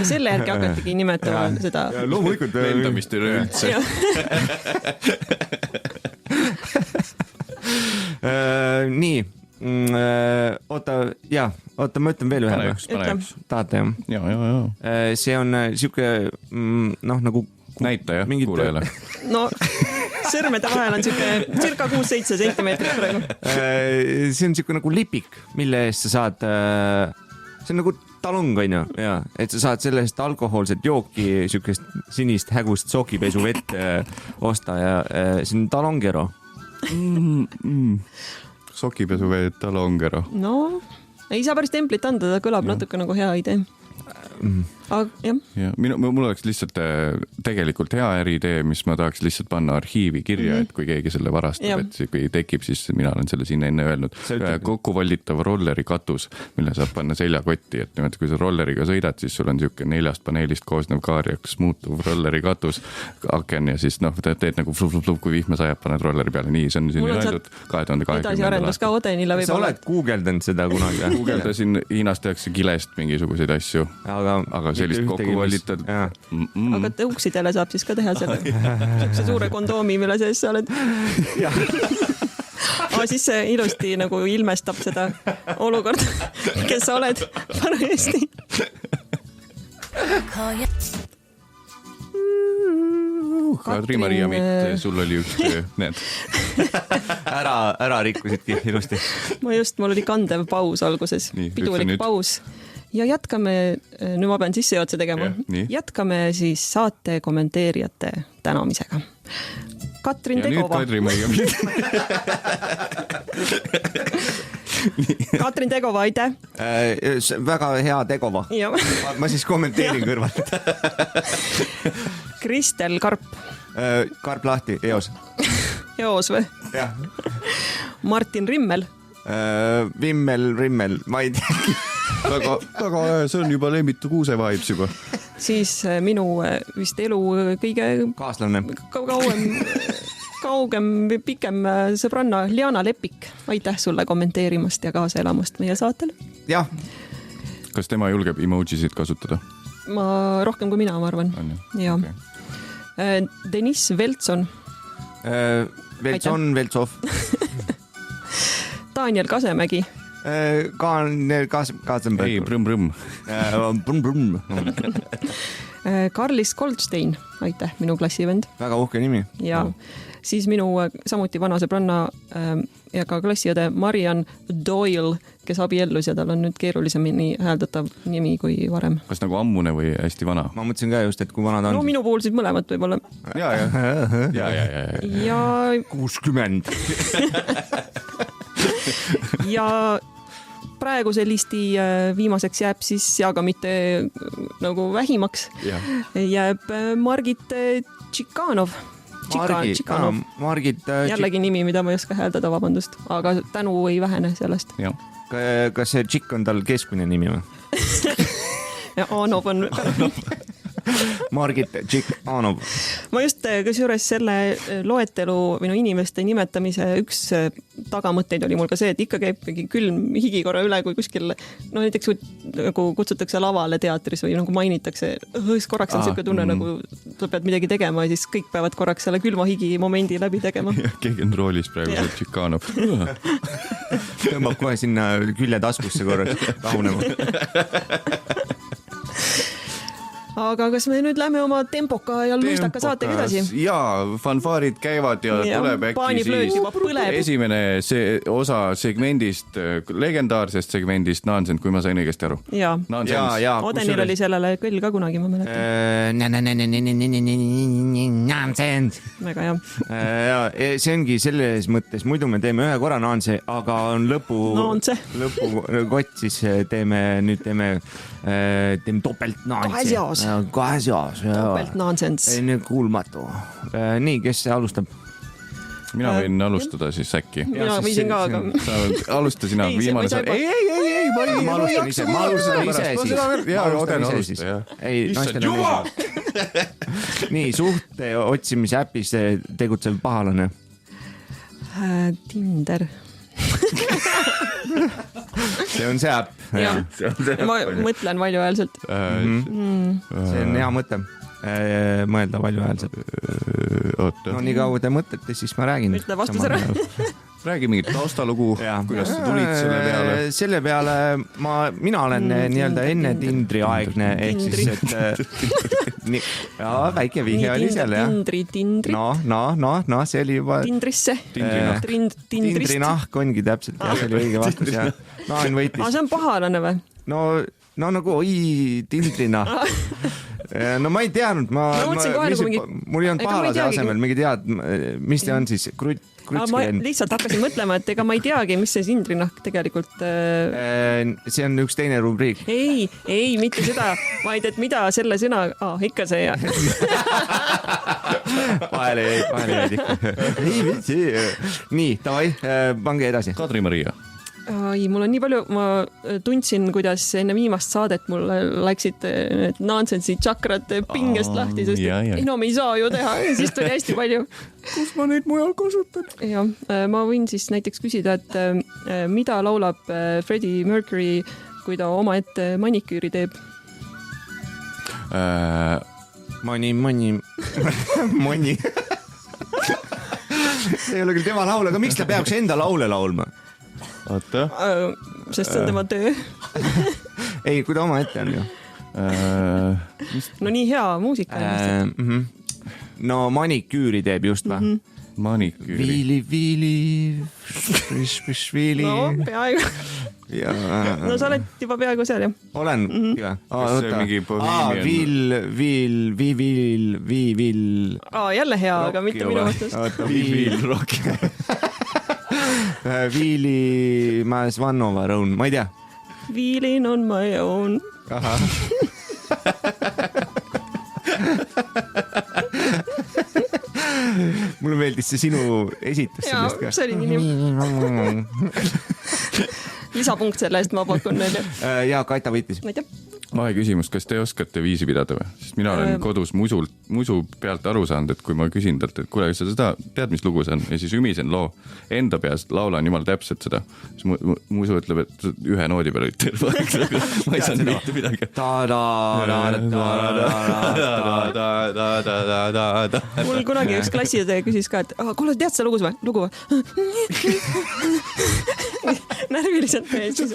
Selle järgi hakatigi nimetama seda... Loomulikult. Lendamist ei ole üldse. Nii. Oota, ma ütlen veel ühe. Pane üks. Tahate, jah? Ja. See on siuke, nagu näitaja kuulajale. No, sõrmede vahel on siuke circa 6-7 sentimeetrit praegu. See on siuke nagu lipik, mille eest sa saad, see on nagu talong, on ju, ja, et sa saad sellest alkohoolset jooki, siukest sinist hägust sokipesu vett osta ja see on talongero. Sokipesu vett talongero. No, ei saa päris templit anda, ta kõlab natuke nagu hea idee. Aga, jah. Ja, mul oleks lihtsalt tegelikult hea äriidee, mis ma tahaks lihtsalt panna arhiivi kirja, et kui keegi selle varastab, et kui tekib, siis mina olen selle siin enne öelnud. Kokkuvallitav rolleri katus, mille saab panna seljakotti, et nimelt kui sa rolleriga sõidad, siis sul on siuke 4 paneelist koosnev kaarjaks muutuv rolleri katus, aken ja siis teed nagu flup, kui vihma sajab, paned rolleri peale. Nii, see on siin öeldud 2020. Edasi arendus ka Odenile võib-olla. Sa oled googleldanud seda kunagi? Googledasin, Hiinas tehakse kilest mingisuguseid asju, aga sellist kokku valitad. Aga tõuksidele saab siis ka teha selle suure kondoomi, mille sees sa oled. Aga siis see ilusti nagu ilmestab seda olukorda, kes sa oled parajasti. Kadri-Maria Mitt, sul oli üks töö, need. Ära rikkusidki ilusti. Mul oli kandev paus alguses, pidulik paus. Ja jätkame, nüüd ma pean sissejuhatuse tegema, jätkame siis saate kommenteerijate tänamisega. Katrin Tegova. Ja nüüd Kadri-Maria Mitt. Katrin Tegova, aitäh. Väga hea Tegova. Ma siis kommenteerin kõrvalt. Kristel Karp. Karp lahti, eos. Eos või? Jah. Martin Rimmel. Rimmel, ma ei tea. Väga see on juba Lembitu Kuuse vibes juba. Siis minu vist elu kõige kaaslane. Kaugem, pikem sõbranna Liana Lepik. Aitäh sulle kommenteerimast ja kaasa elamast meie saatel. Jah. Kas tema julgeb emojisid kasutada? Rohkem kui mina, ma arvan. Ja. Okay. Deniss Veltson. Veltsov. Daniel Kasemägi. Kaasenberg. Ei, brõmm. Karlis Goldstein, aitäh, minu klassivend. Väga uhke nimi. Ja siis minu samuti vana sõbranna ja ka klassiõde Marian Doyle, kes abiellus ja tal on nüüd keerulisemini hääldatav nimi kui varem. Kas nagu ammune või hästi vana? Ma mõtlesin ka just, et kui vana ta on. No minu puhul siis mõlemad võib-olla. Ja. 60. ja praeguse listi viimaseks jääb siis, aga mitte nagu vähimaks, jääb Margit Tšikanov. Margit jällegi nimi, mida ma ei oska hääldada, vabandust, aga tänu ei vähene sellest. Kas see Tšik on tal keskmine nimi või? Ja Anov on Margit Tšikanov. Ma just kusjuures selle loetelu või inimeste nimetamise üks tagamõtteid oli mul ka see, et ikka käib külm higi korra üle, kui kuskil näiteks nagu kutsutakse lavale teatris või nagu mainitakse, korraks on selline tunne, nagu sa pead midagi tegema ja siis kõik peavad korraks selle külma higi momendi läbi tegema. Keegi on roolis praegu, Tšikanov. Tõmbab kohe sinna külje taskusse korraks rahunema. Aga kas me nüüd lähme oma tempoka ja luistaka saatega edasi? Jaa, fanfaarid käivad ja tuleb äkki siis esimene osa segmendist, legendaarsest segmendist Nansend, kui ma sain õigesti aru. Jaa, Odenil oli sellele küll ka kunagi, ma mäletan. Nansend. Väga hea. See ongi selles mõttes, muidu me teeme ühe korra Nanse, aga on lõpukott, siis teeme topelt Nanse. Kahes jaos. Topelt Nansens. Enne kuulmatu. Nii, kes alustab? Mina võin alustada siis äkki. Mina võisin ka, aga... Alusta sina viimane sa... Ei, ma alustan ise siis. Jaa, Oden alusta. Issand jumal! Nii, suhte otsimise äpis tegutsev pahalane. Tinder. See on see äpp. Ma mõtlen valjuhäälselt. See on hea mõte. Mõelda valjuhäälselt. No nii kaua te mõtlete, siis ma räägin. Ütle vastus ära. Räägi mingit taustalugu, kuidas sa tulid selle peale? Selle peale mina olen nii-öelda enne Tindri aegne, ehk siis, et väike vihje oli seal, jah. Tindri. No, see oli juba... Tindrisse. Tindri nahk ongi täpselt, ja see oli õige vastus, jah. Naan võitis. See on pahalane või? No nagu, Tindri nahk. No ma ei teadnud, mul ei olnud pahalase asemel, mingi tead, mis see on siis, ma lihtsalt hakkasin mõtlema, et ega ma ei teagi, mis see Tindrinahk tegelikult... See on üks teine rubriik. Ei, mitte seda, vaid et mida selle sõna... ikka see, jah. Vahele jäid ikka. Nii, davai, pange edasi. Kadri-Maria. Mul on nii palju, ma tundsin, kuidas enne viimast saadet mul läksid need Nansensi tšakrad pingest lahti, sest enam ei saa ju teha, siis tuli hästi palju. Kus ma neid mujal kasutan? Ja, ma võin siis näiteks küsida, et mida laulab Freddie Mercury, kui ta oma ette maniküüri teeb? Moni. See ei ole küll tema laul, aga miks ta peaks enda laule laulma? Oota. Sest see on tema töö. Ei, kui ta oma ette on ju. No nii hea muusika. No maniküüri teeb just või? Maniküüri. Viili. No, peaaegu. No sa oled juba peaaegu seal, jah? Olen, jah. Kas see mingi bohemian? Viil. Jälle hea, aga mitte minu vastus. Viil rock. Viili Maes Vannova Roun, ma ei tea. Viilin on my own. Aha. Mulle meeldis see sinu esitus sellest ka. Jaa, see oli nii. Lisapunkt selle eest ma pakun neile. Jaa, Kaita võitis. Aitäh. Vaheküsimus, kas te oskate viisi pidada või? Sest mina olen kodus musu pealt aru saanud, et kui ma küsin talt, et kuule, sa seda tead, mis lugu see on? Ja siis ümisen loo enda peast, laulan jumal täpselt seda. Siis musu ütleb, et ühe noodi peale ütleb. Ma ei saanud mitte midagi. Mul kunagi üks klassiõde küsis ka, et kuule, tead seda lugu või? Närviliselt täiesti.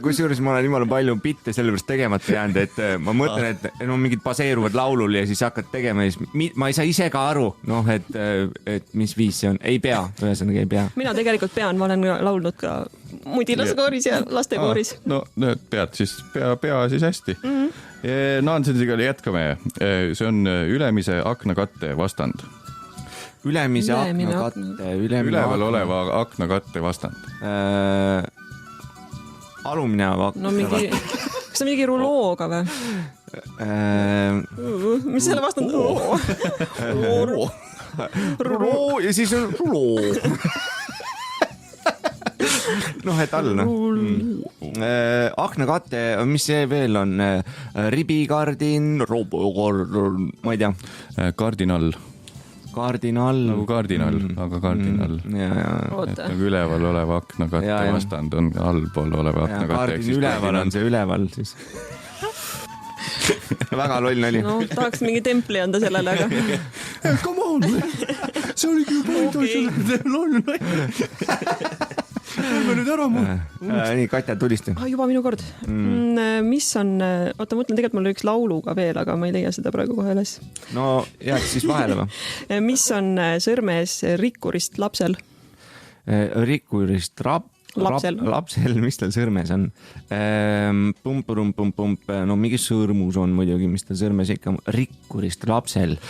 Kusjuures ma olen jumala palju bitte sellepärast tegemata jäänud, et ma mõtlen, et no mingid baseeruvad laulul ja siis hakkad tegema ja siis ma ei saa ise ka aru, et mis viis see on. Ei pea, ühesõnaga ei pea. Mina tegelikult pean, ma olen laulnud ka mudilaskooris ja lastekooris. No pead siis, pea siis hästi. Nansensiga jätkame. See on ülemise aknakatte vastand. ülemise Ülemine aknakatte, üleval oleva aknakatte vastand. Alumine no mingi, kas see on mingi rulooga või? Mis selle vastand? Ruloo ja siis on ruloo. Noh, et all, noh. Aknakatte, mis see veel on? Ribikardin, ma ei tea. Kardinal. Kardinal. Nagu kardinal, aga kardinal. Et nagu üleval oleva aknakatte vastand on allpool oleva aknakatte. Kardin üleval on see üleval siis. Väga loll nali. No, tahaks mingi templi anda sellele, aga... Come on, see oligi juba loll nali. Lähme nüüd ära mu. Nii, Katja, tulista. Juba minu kord. Mis on... Oota, mõtlen, tegelikult mul oli üks lauluga veel, aga ma ei leia seda praegu kohe üles. No, jääks siis vahele või? Mis on sõrmes rikkurist lapsel? Rikkurist lapsel, mis tal sõrmes on? Pump, no mingi sõrmus on muidugi, mis tal sõrmes ikka rikkurist lapsel.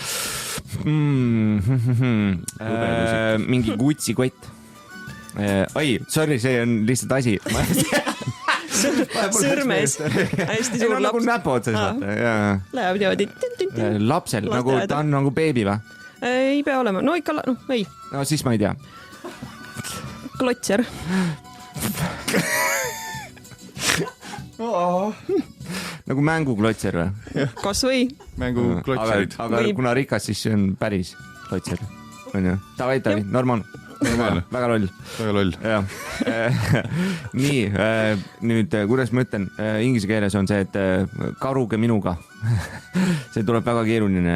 Mingi kutsikott. Oi, sorry, see on lihtsalt asi. Sõrmes. Hästi suur laps. Nagu näpu otsas, vaata. Läheb niimoodi. Lapsel, nagu ta on nagu beebi või? Ei pea olema. No ikka, ei. No siis ma ei tea. Klotser. Nagu mänguklotser või? Kas või? Mänguklotserid. Aga kuna rikas, siis see on päris klotser. On ju? Tavai, normaalne. Väga loll. Väga loll. Nii, nüüd kuidas ma ütlen, inglise keeles on see, et karuge minuga. See tuleb väga keeruline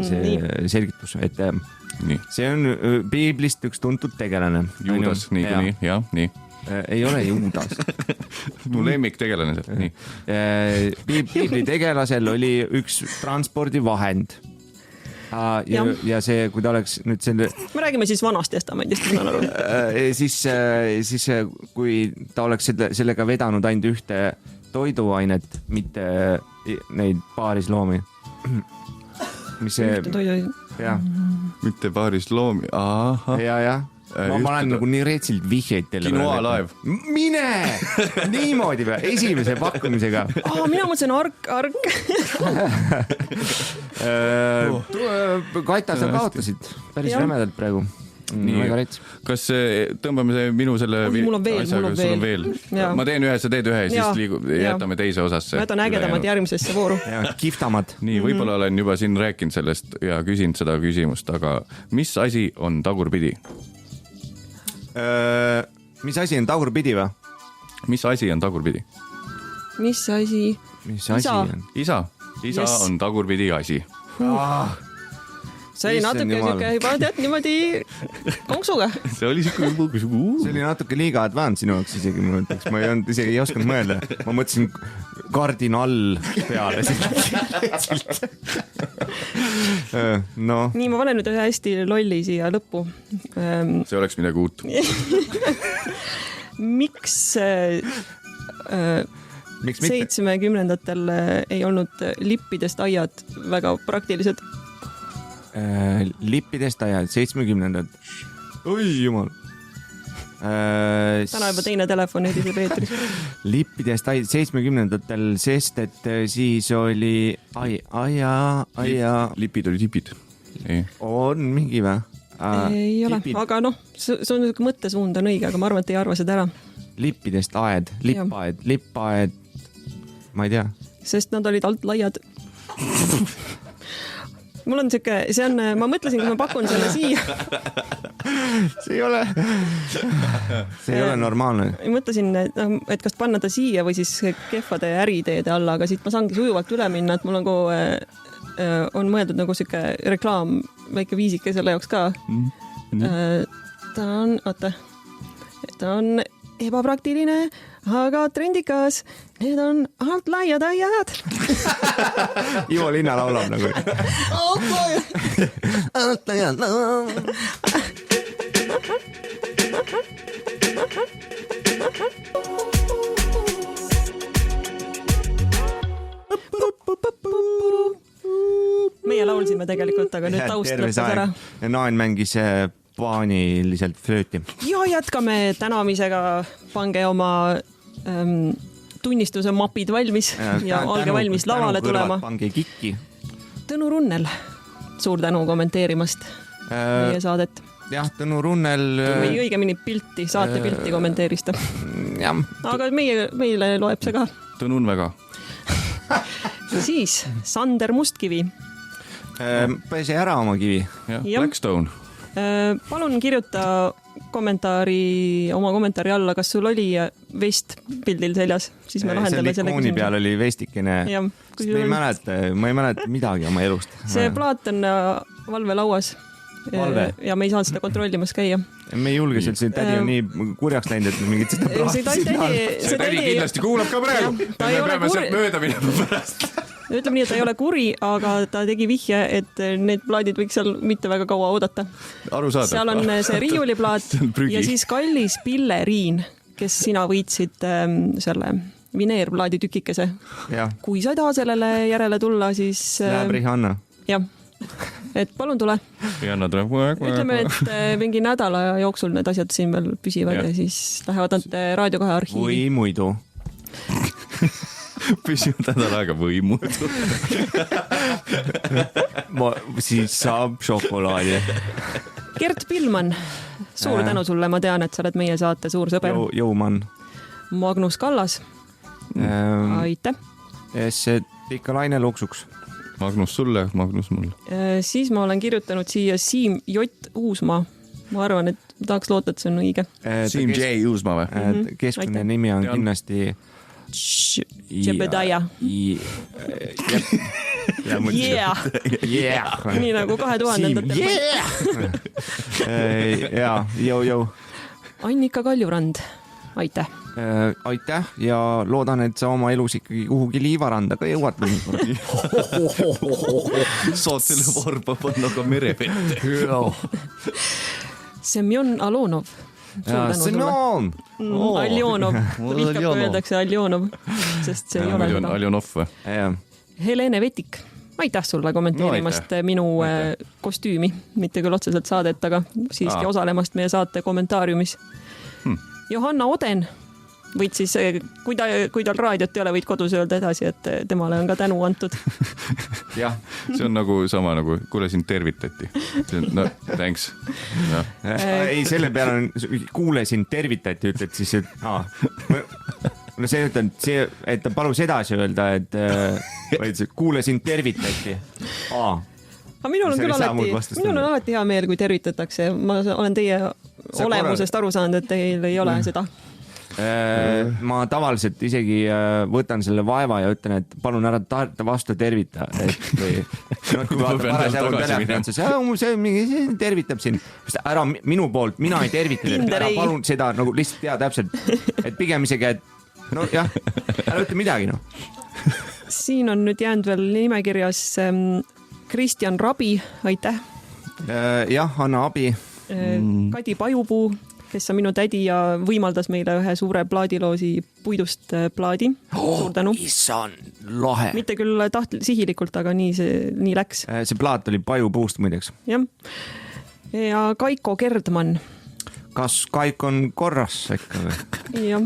see selgitus, et see on piiblist üks tuntud tegelane. Juudas, nii, nii. Ei ole Juudas. Mu lemmik tegelane seal, nii. Piibli tegelasel oli üks transpordivahend. Ja see, kui ta oleks nüüd selle... Me räägime siis vanast testamendist, ma saan aru. Siis kui ta oleks sellega vedanud ainult ühte toiduainet, mitte neid paarisloomi. Mis see... Ühte toiduainet. Jah. Mitte paarisloomi. Aha. Ja. Ma olen nagu nii reetsilt vihjeid teile. Kinoalaev. Mine! Niimoodi või? Esimese pakkumisega. Mina mõtlesin ark. Katja, sa kaotasid päris rämedalt praegu. Väga rets. Kas tõmbame see minu selle... Mul on veel. Ma teen ühe, sa teed ühe ja siis jätame teise osasse. Ma jätan ägedamad järgmisesse vooru. Kihvtamad. Nii, võib-olla olen juba siin rääkinud sellest ja küsinud seda küsimust, aga mis asi on tagurpidi? Mis asi on tagurpidi või? Mis asi on tagurpidi? Mis asi? Isa on tagurpidi asi. See oli natuke juba tead niimoodi konksuga. See oli See oli natuke liiga advanced sinu jaoks isegi, ma mõtleks. Ma ei osanud mõelda. Ma mõtlesin kardinal peale. No. Nii, ma panen nüüd ühe hästi lolli siia lõppu. See oleks midagi uut. Miks 70-ndatel ei olnud lippidest aiad väga praktilised? Lippidest ajad, 70-ndad. Oi, jumal. Täna juba teine telefon edise Peetris. Lippidest ajad 70-ndatel, sest et siis oli Lipid oli tipid. On mingi või? Ei ole, aga noh, see on mõttesuund on õige, aga ma arvan, et ei arva seda ära. Lippidest aed, lippaed, ma ei tea. Sest nad olid alt laiad. Mul on siuke, ma mõtlesin, kui ma pakun selle siia. See ei ole normaalne. Mõtlesin, et kas panna ta siia või siis kehvade äriteede alla, aga siit ma saangi sujuvalt üle minna, et mul on mõeldud nagu siuke reklaam, väike viisike selle jaoks ka. Ta on ebapraktiline, aga trendikas. Need on alt laiad aiad. Ivo Linna laulab nagu. Alt laiad. Meie laulsime naersime tegelikult, aga nüüd taust lõppes ära. Naan mängis paaniliselt flööti. Ja jätkame tänamisega. Pange oma tunnistuse mapid valmis ja olge valmis lavale tulema. Pange kikki. Tõnu Runnel, suur tänu kommenteerimast meie saadet. Jah, Tõnu Runnel... Või õigemini pilti, saate pilti kommenteerist. Aga meile loeb see ka. Tõnun väga. Siis Sander Mustkivi. Pese ära oma kivi. Blackstone. Palun kirjuta oma kommentaari alla, kas sul oli vest pildil seljas, siis me lahendame selle küsimuse. See peal oli vestikene. Ma ei mäleta midagi oma elust. See plaat on valvelauas. Ja me ei saanud seda kontrollimas käia. Me ei julge seal, see tädi on nii kurjaks läinud, et mingid seda plaati. See tädi kindlasti kuulab ka praegu. Me peame sealt mööda minema pärast. Ütleme nii, et ta ei ole kuri, aga ta tegi vihje, et need plaadid võiks seal mitte väga kaua oodata. Arusaadav. Seal on see riiuliplaat ja siis kallis Pilleriin, kes sina võitsid selle vineerplaadi tükikese. Kui sa ei taha sellele järele tulla, siis... Läheb Rihanna. Jah. Et palun tule. Ütleme, et mingi nädala jooksul need asjad siin veel püsivad ja siis lähevad nad Raadio 2 arhiivi. Või muidu. Püsivad nädal aega või muidu. Siis saab šokolaadi. Gert Pilman, suur tänu sulle, ma tean, et sa oled meie saate suur sõber. Jõumann. Magnus Kallas. Aitäh. See ikka laine luksuks. Magnus sulle, Magnus mulle. Siis ma olen kirjutanud siia Siim J. Uusmaa. Ma arvan, et tahaks loota, et see on õige. Siim J. Uusmaa või? Keskmine nimi on kindlasti... Jebedaja. Nii nagu 2000-ndatel. Jõu. Annika Kaljurand, aitäh. Aitäh ja loodan, et sa oma elus ikkagi kuhugi liivaranda ka jõuad. Saad selle varba panna ka merevette. Semjon Alonov. Semjon! Aljonov. Vihkab, kui öeldakse Aljonov, sest see ei ole seda. Aljonov või? Helene Vetik. Aitäh sulle kommenteerimast minu kostüümi. Mitte küll otseselt saadet, aga siiski osalemast meie saate kommentaariumis. Johanna Oden. Võid siis, kui tal raadiot ei ole, võid kodus öelda edasi, et temale on ka tänu antud. Jah. See on nagu sama nagu, kuule sind tervitati. No, thanks. No. Ei, selle peale on, kuule sind tervitati, ütled siis, no see ütleb, et ta palus edasi öelda, et kuule sind tervitati. Aga minul on alati hea meel, kui tervitatakse. Ma olen teie olemusest aru saanud, et teil ei ole seda. Ma tavaliselt isegi võtan selle vaeva ja ütlen, et palun ära vastu tervita. Kui vaata parasjagu telefoni otsa, see tervitab sind. Ära minu poolt, mina ei tervita. Ära palun seda nagu lihtsalt tea täpselt. Et pigem isegi, et no jah, ära ütle midagi. Siin on nüüd jäänud veel nimekirjas Kristjan Rabi, aitäh. Jah, anna abi. Kadi Pajupuu, kes on minu tädi ja võimaldas meile ühe suure plaadiloosi puidust plaadi. Suur tänu. Issand, lahe. Mitte küll sihilikult, aga nii läks. See plaat oli Pajupuust muideks. Jah. Ja Kaiko Kerdman. Kas Kaik on korras äkki? Jah.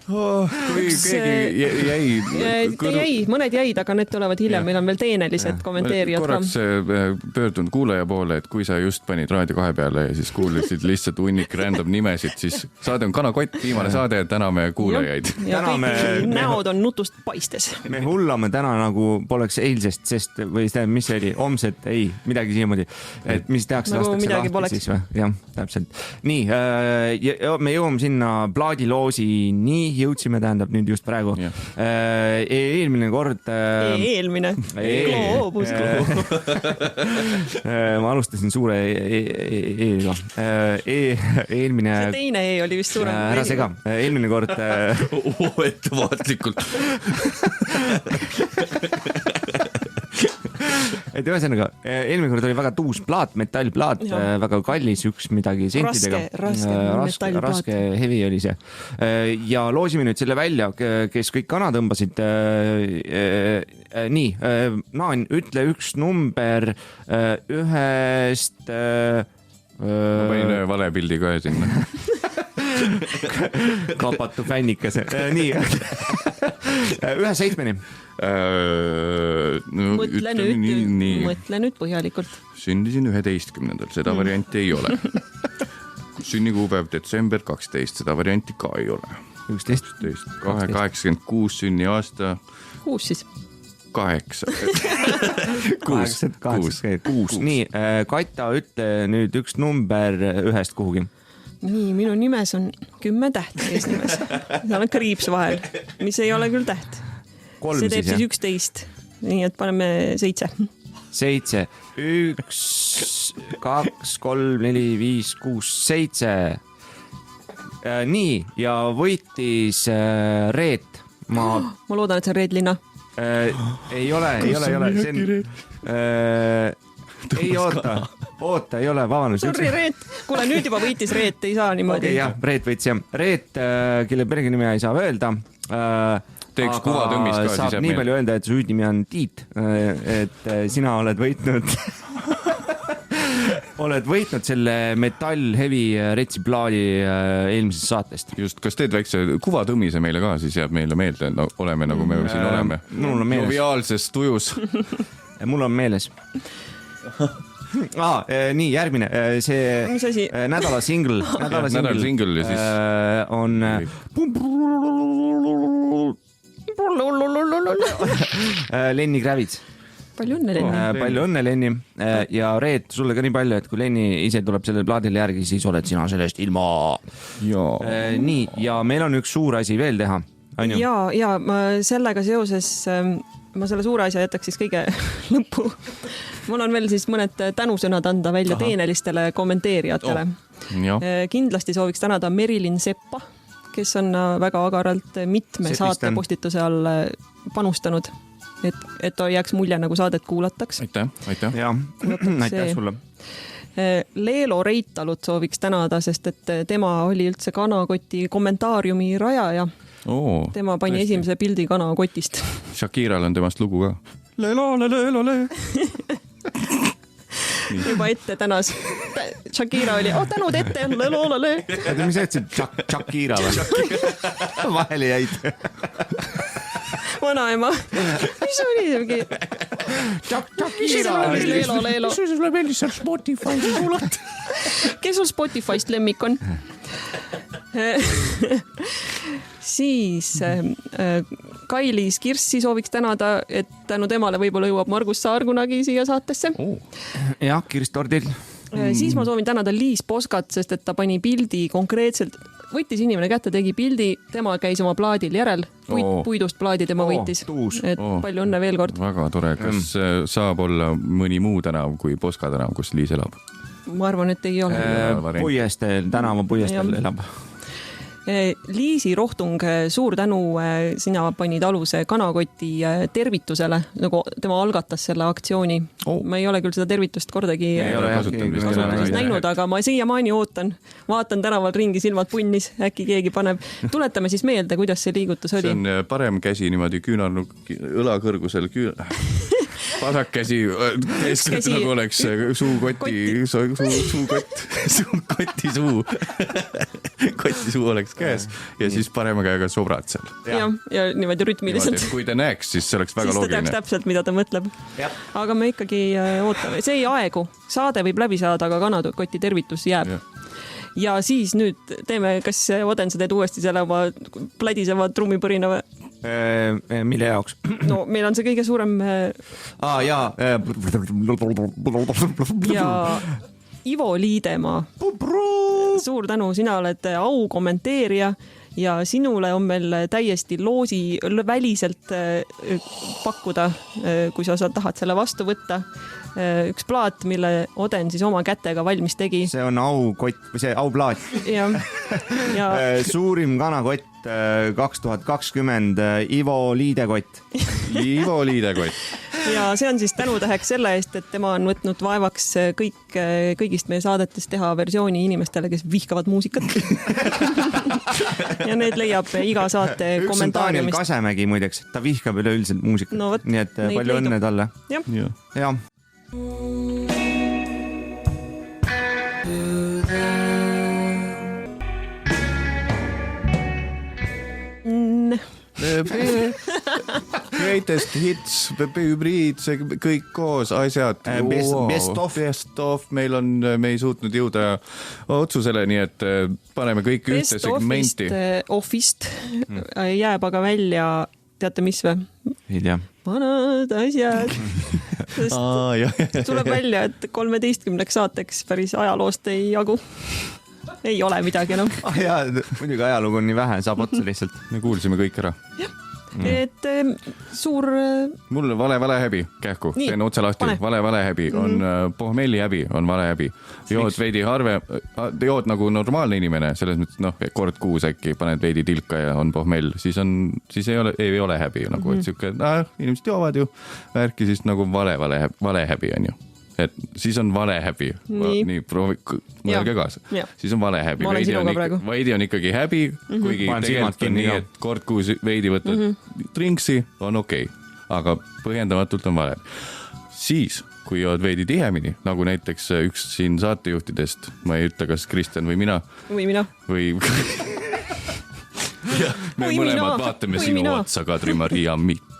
Kui keegi jäi... Mõned jäid, aga need tulevad hiljem. Meil on veel teenelised kommenteerijad. Korraks pöördun kuulaja poole, et kui sa just panid Raadio 2 peale ja siis kuulasid lihtsalt hunnik random nimesid, siis saade on Kanakott, viimane saade, täname kuulajaid. Ja kõik näod on nutust paistes. Me hullame täna nagu poleks eilsest, sest või seda, mis see oli, homset, ei, midagi siiamaadi. Et mis tehakse, nagu lastakse lahti siis või? Jah, täpselt. Nii, me jõuame sinna plaadiloosi nii jõudsime, tähendab nüüd just praegu. Eelmine kord... Eelmine? Gloobus. Ma alustasin suure E-ga. Eelmine... See teine E oli vist suurem. Ära sega. Eelmine kord... ettevaatlikult. et ühesõnaga, eelmine kord oli väga tuus plaat, metallplaat, väga kallis, üks midagi sentidega. Raske hevi oli see. Ja loosime nüüd selle välja, kes kõik kana tõmbasid. Nii, Naan, ütle üks number ühest... Ma panin vale pildi kohe sinna. Kapatu fännikas. Nii, 1-7. Mõtle nüüd põhjalikult. Sündisin 11. Seda varianti ei ole. Sünnikuupäev detsember 12. Seda varianti ka ei ole. 11. 86 sünniaasta. 6 siis. 8. 6. Nii, Katja, ütle nüüd üks number ühest kuhugi. Nii, minu nimes on 10 tähti eesnimes. Seal on kriips vahel, mis ei ole küll täht. See teeb siis 11. Nii, et paneme 7. 7. 1, 2, 3, 4, 5, 6, 7. Nii, ja võitis Reet. Ma loodan, et see on Reet Linna. Ei ole. Ei oota, ei ole, vabandust. Sorry, Reet. Kuule, nüüd juba võitis Reet, ei saa niimoodi. Okei, jah, Reet võitis, jah. Reet, kelle perenimi ei saa öelda. Teeks kuvatõmmis ka. Saab nii palju öelda, et su hüüdnimi on Tiit. Et sina oled võitnud... Oled võitnud selle Metall Heavy retsiplaadi eelmisest saatest. Just, kas teed väikse kuvatõmmise meile ka, siis jääb meile meelde, no, oleme nagu me siin oleme. Mul on meeles. Joviaalses tujus. Mul on meeles. Nii, järgmine. See nädala single ja siis... on... Lenni Kravits. Palju õnne, Lenni. Palju õnne, Lenni. Ja Reet, sulle ka nii palju, et kui Lenni ise tuleb sellele plaadile järgi, siis oled sina sellest ilma. Nii, ja meil on üks suur asi veel teha. Ja sellega seoses ma selle suure asja jätaks siis kõige lõppu. Mul on veel siis mõned tänusõnad anda välja teenelistele kommenteerijatele. Kindlasti sooviks tänada Merilin Seppa, kes on väga agaralt mitme saate postituse all panustanud. Et ta jääks mulje, nagu saadet kuulataks. Aitäh. Ja, aitäh sulle. Leelo Reitalut sooviks tänada, sest et tema oli üldse kanakoti kommentaariumi rajaja. Tema pani esimese pildi kanakotist. Shakiral on temast lugu ka. Leelo. Juba ette tänas. Shakira oli, tänud ette, leelo. Mis jätsid Shakira või? Vahele jäid. Vanaema. Mis oli mingi? Leelo. Mis sulle meeldis seal Spotify's kuulata? Kes sul Spotify'st lemmik on? Siis Kailis Kirssi sooviks tänada, et tänu temale võib-olla jõuab Margus Saar kunagi siia saatesse. Jah, Kirst Tordil. Siis ma soovin tänada Liis Poskat, sest et ta pani pildi konkreetselt, võttis inimene kätte, tegi pildi, tema käis oma plaadil järel, puidust plaadi tema võitis. Et palju õnne veel kord. Väga tore. Kas saab olla mõni muu tänav kui Poska tänav, kus Liis elab? Ma arvan, et ei ole. Puiestel, tänava puiestel elab. Liisi Rohtung, suur tänu, sina panid aluse kanakoti tervitusele, nagu tema algatas selle aktsiooni. Ma ei ole küll seda tervitust kordagi näinud, aga ma siiamaani vaatan tänaval ringi, silmad punnis, äkki keegi paneb. Tuletame siis meelde, kuidas see liigutus oli. See on parem käsi niimoodi õlakõrgusel vasakkäsi keskelt nagu oleks kotti suu oleks käes ja siis parema käega sobrad seal. Ja niimoodi rütmiliselt. Kui ta näeks, siis see oleks väga loogiline. Siis ta teaks täpselt, mida ta mõtleb. Aga me ikkagi ootame. See ei aegu. Saade võib läbi saada, aga kanakoti tervitus jääb. Ja siis nüüd teeme, kas Oden, sa teed uuesti selle oma plädiseva trummipõrina või? Mille jaoks? No meil on see kõige suurem... Ja Ivo Liidemaa. Suur tänu, sina oled au kommenteerija ja sinule on meil täiesti loosi väliselt pakkuda, kui sa tahad selle vastu võtta. Üks plaat, mille Oden siis oma kätega valmis tegi. See on aukott või see auplaat. Ja. Suurim kanakott 2020 Ivo Liidekott. Ivo Liidekott. ja see on siis tänutäheks selle eest, et tema on võtnud vaevaks kõigist meie saadetest teha versiooni inimestele, kes vihkavad muusikat. Ja need leiab iga saate üks on Daniel kommentaariumist. Kasemägi muideks, ta vihkab üleüldiselt muusikat. No võt, nii et palju õnne talle. Jah. Greatest hits, hübriid, see kõik koos, asjad. Best of, me ei suutnud jõuda otsusele, nii et paneme kõik ühte segmenti. Best ofist jääb aga välja, teate mis või? Ei tea. Vanad asjad. Sest tuleb välja, et 13 saateks päris ajaloost ei jagu. Ei ole midagi enam. Jaa, muidugi ajalugu on nii vähe, saab otsa lihtsalt. Me kuulsime kõik ära. Jah. Et suur... Mul vale häbi, kähku, teen otse lahti. Vale häbi on pohmelli häbi, on vale häbi. Jood veidi harve, jood nagu normaalne inimene, selles mõttes, kord kuus äkki paned veidi tilka ja on pohmell, siis ei ole häbi, nagu et siuke, inimesed joovad ju, värki siis nagu vale häbi on ju. Et siis on vale häbi. Nii proovi, mõelge kaasa. Siis on vale häbi. Veidi on ikkagi häbi, kuigi tegelikult on nii, et kord kuus veidi võtad trinksi, on okei. Aga põhjendamatult on vale. Siis, kui jood veidi tihemini, nagu näiteks üks siin saatejuhtidest, ma ei ütle, kas Kristjan või mina. Või me mõlemad vaatame sinu otsa, Kadri-Maria Mitt.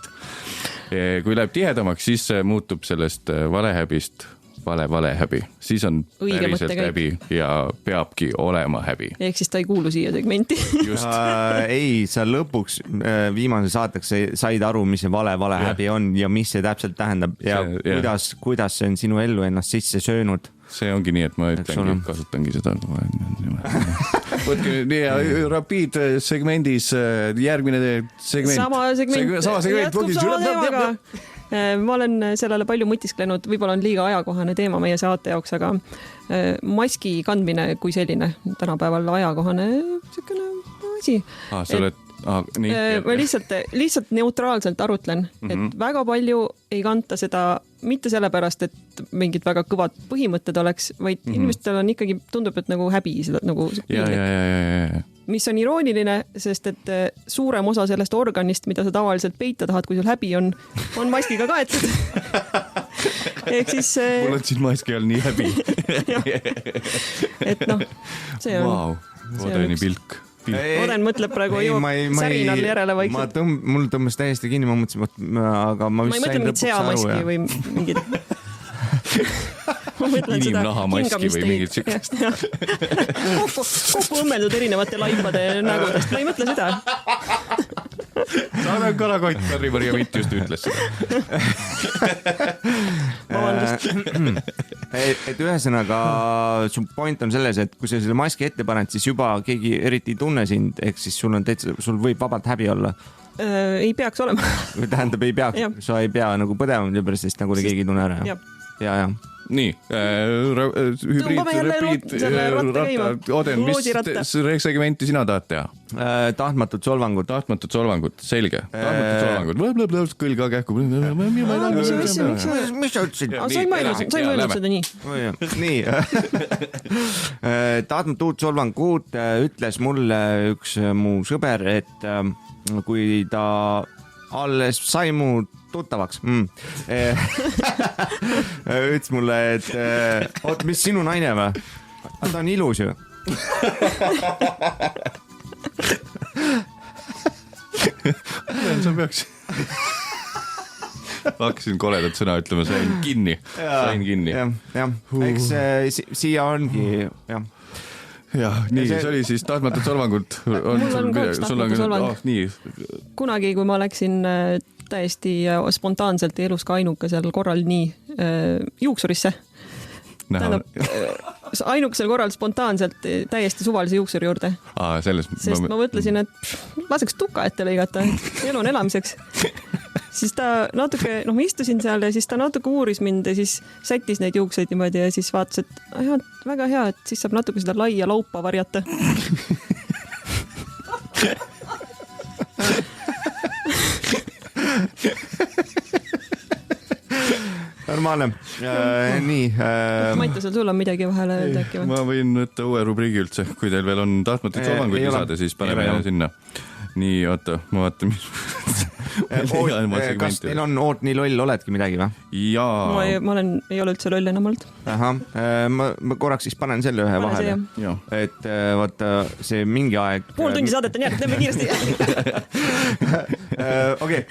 Kui läheb tihedamaks, siis muutub sellest valehäbist valehäbi. Siis on päriselt häbi ja peabki olema häbi. Ehk siis ta ei kuulu siia segmenti. Ei, sa lõpuks viimase saateks said aru, mis see valehäbi on ja mis see täpselt tähendab ja kuidas see on sinu ellu ennast sisse söönud. See ongi nii, et ma kasutangi seda. Võtke nii ja Rapid segmendis järgmine segment. Sama segment. Ma olen sellele palju mõtisklenud, võib-olla on liiga ajakohane teema meie saate jaoks, aga maski kandmine kui selline tänapäeval ajakohane selline asi. Ma lihtsalt neutraalselt arutlen, et väga palju ei kanta seda mitte sellepärast, et mingid väga kõvad põhimõtted oleks, vaid inimestel on ikkagi, tundub, et nagu häbi seda nagu mis on irooniline, sest et suurem osa sellest organist, mida sa tavaliselt peita tahad, kui sul häbi on maskiga kaetud. Ehk siis... Mul on siin maski all nii häbi. Et see on... Vau, Odeni pilk. Oden mõtleb praegu särinal järele vaikselt. Mul tõmbas täiesti kinni, ma mõtlesin, aga ma ei mõtle mingit seamaski või mingid... Inimnaha maski või mingid sükest. Kokku õmmeldud erinevate laipade nägudest. Ma ei mõtle seda. Saada kalakott, Kadri-Maria Mitt just ütles seda. Et ühesõnaga, su point on selles, et kui sa selle maski ette paned, siis juba keegi eriti ei tunne sind, ehk siis sul võib vabalt häbi olla. Ei peaks olema. Tähendab, ei peaks. Sa ei pea nagu põdema, sest nagu keegi ei tunne ära. Ja. Nii, hübriid, Oden, mis segmenti sina tahad teha? Tahtmatud solvangud, selge. Tahtmatud solvangud, kõlga kähku. Mis sa ütlesid? Sa ei mõelnud seda nii. Nii, tahtmatud solvangud ütles mulle üks mu sõber, et kui ta alles sai mu tuttavaks. Ütles mulle, et mis sinu naine või? Ta on ilus ju. Sa peaks... Hakkasin koledat sõna ütlema, sain kinni. Jah, eks siia ongi, jah. Jah, nii, see oli siis tahtmatud solvangud. Mul on kaks tahtmatud solvang. Kunagi, kui ma läksin täiesti spontaanselt ja elus ka ainuke seal korral nii juuksurisse. Ainukesel korral spontaanselt täiesti suvalise juuksuri juurde. Sest ma mõtlesin, et laseks tuka ette lõigata, elu on elamiseks. Siis ta natuke, ma istusin seal ja siis ta natuke uuris mind ja siis sättis neid juukseid niimoodi ja siis vaatas, et väga hea, et siis saab natuke seda laia laupa varjata. normaalne. Nii. Mattiasel, sul on midagi vahele öelda äkki või? Ma võin võtta uue rubriigi üldse, kui teil veel on tahtmatuid soovanguid lisada, siis paneme sinna. Nii, oota, ma vaatan, kas teil on Oot nii loll, oledki midagi või? Jaa. Ma ei ole üldse loll enam olnud. Ma korraks siis panen selle ühe vahele. Et vaata see mingi aeg... Pool tundi saadet on jäänud, teeme kiiresti. Okei,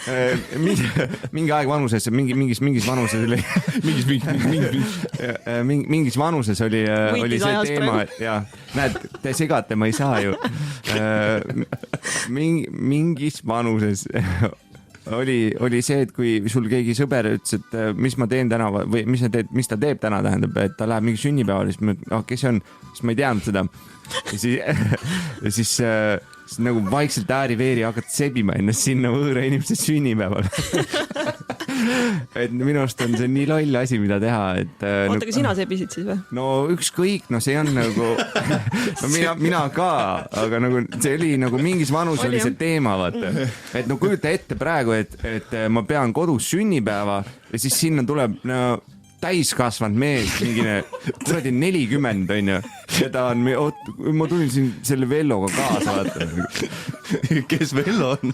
mingi aeg vanuses, mingis vanuses oli... Mingis vanuses oli see teema, et ja, näed, te segate, ma ei saa ju. Mingis vanuses oli see, et kui sul keegi sõber ütles, et mis ma teen täna või mis ta teeb täna, tähendab, et ta läheb mingi sünnipäeval, siis kes see on, siis ma ei teadnud seda. Ja siis nagu vaikselt ääri-veeri hakkad sebima ennast sinna võõra inimese sünnipäeval. Et minu arust on see nii loll asi, mida teha, et... Oota, ka sina sebisid siis või? No ükskõik, no see on nagu... No mina ka, aga nagu see oli nagu mingis vanus oli see teema, vaata. Et no kujuta ette praegu, et ma pean kodus sünnipäeva ja siis sinna tuleb täiskasvanud mees, mingine 40, on ju. Ja ta on, ma tulin siin selle Velloga kaasa, vaata. Kes Vello on?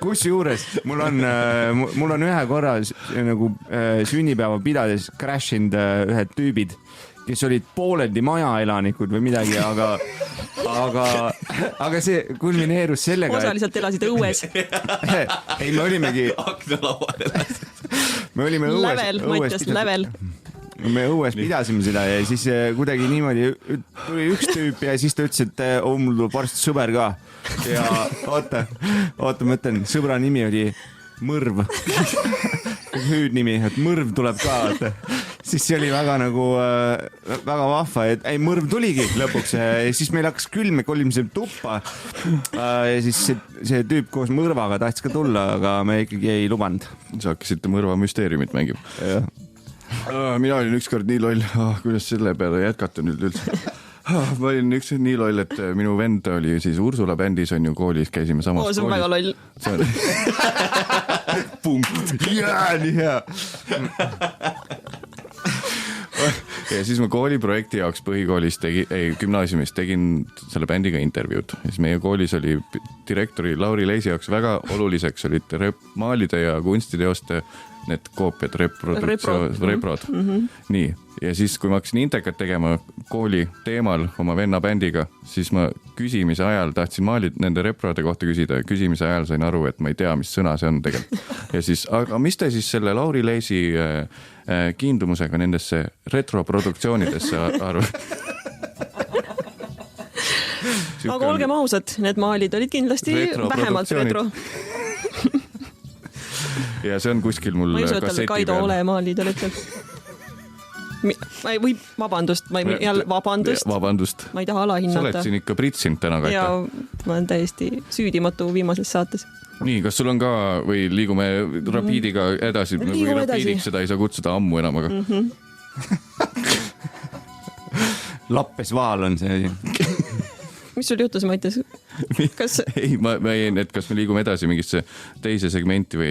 Kusjuures mul on ühe korra nagu sünnipäeva pidades crashinud ühed tüübid, kes olid pooleldi majaelanikud või midagi, aga see kulmineerus sellega... Osaliselt elasid õues. Ei, me olimegi... Aknalauad elasid. Me olime õues... Lävel. Me õues pidasime seda ja siis kuidagi niimoodi tuli üks tüüp ja siis ta ütles, et mul tuleb varsti sõber ka. Ja oota, ma ütlen, sõbra nimi oli Mõrv. Hüüdnimi, et Mõrv tuleb ka. Siis see oli väga nagu, väga vahva, et ei, Mõrv tuligi lõpuks ja siis meil hakkas külm, me kolimisime tuppa ja siis see tüüp koos Mõrvaga tahtis ka tulla, aga me ikkagi ei lubanud. Sa hakkasite Mõrva müsteeriumit mängima. Mina olin ükskord nii loll, kuidas selle peale jätkata nüüd üldse. Ma olin ükskord nii loll, et minu vend oli siis Ursula bändis, on ju koolis, käisime samas koolis. See on väga loll. Punkt. Jaa, nii hea. Ja siis ma kooliprojekti jaoks põhikoolis gümnaasiumis tegin selle bändiga intervjuud. Ja siis meie koolis oli direktori Lauri Leisi jaoks väga oluliseks olid maalide ja kunstiteoste need koopiad, reprod. Nii, ja siis kui ma hakkasin intekat tegema kooli teemal oma venna bändiga, siis ma küsimise ajal tahtsin nende reprode kohta küsida ja küsimise ajal sain aru, et ma ei tea, mis sõna see on tegelikult. Ja siis, aga mis te siis selle Lauri Leisi kiindumusega nendesse retroproduktsioonidesse arvu? Aga olgem ausad, need maalid olid kindlasti vähemalt retro. Ja see on kuskil mul kasseti peal. Ma ei usu, et Kaido Ole maalid olid seal. Või vabandust. Ma ei taha alahinnata. Sa oled siin ikka pritsinud täna, Kaita. Ja ma olen täiesti süüdimatu viimases saates. Nii, kas sul on ka või liigume rapiidiga edasi? Või rapiidiks seda ei saa kutsuda ammu enam, aga... Lappesvaal on see asi. Mis sul juhtus, Mattias? Ei, ma jäin, et kas me liigume edasi mingisse teise segmenti või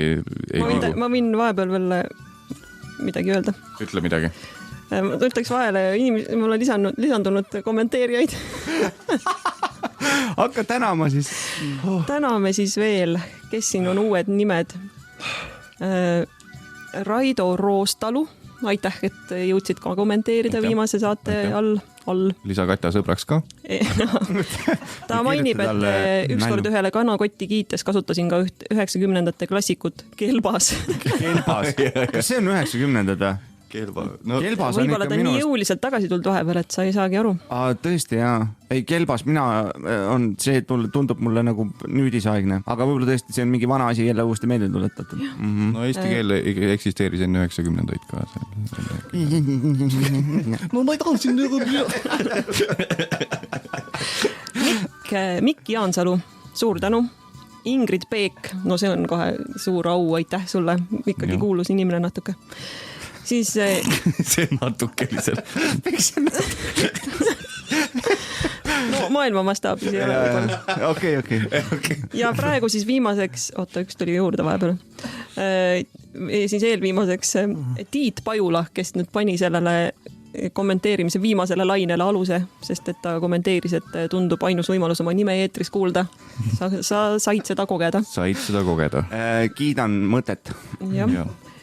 ei liigu? Ma võin vahepeal veel midagi öelda. Ütle midagi. Ma ütleks vahele, mul on lisandunud kommenteerijaid. Hakka tänama siis. Täname siis veel, kes siin on uued nimed. Raido Roostalu. Aitäh, et jõudsid ka kommenteerida viimase saate all. Lisa Kata sõbraks ka. Ta mainib, et ükskord ühele kanakotti kiites kasutasin ka 90ndate klassikut Kelbas. Kas see on 90ndad? Kelbas on võib-olla ta nii jõuliselt tagasi tulnud vahepeal, et sa ei saagi aru. Tõesti, jaa. Ei, Kelbas on see, et tundub mulle nagu nüüdisaegne, aga võib-olla tõesti see on mingi vana asi jälle uuesti meelde tuletatud. No eesti keel eksisteeris enne 90ndaid ka. Ma ei tahtsin Mikk Jaansalu, suur tänu. Ingrid Peek, no see on kohe suur au, aitäh sulle, ikkagi kuulus inimene natuke. Siis see natuke oli seal. no maailma mastaabis ei ole võib-olla. okei. Ja praegu siis viimaseks, üks tuli juurde vahepeal, siis eelviimaseks Tiit Pajula, kes nüüd pani sellele kommenteerimise viimasele lainele aluse, sest et ta kommenteeris, et tundub ainus võimalus oma nime eetris kuulda. Sa said seda kogeda. Kiidan mõtet.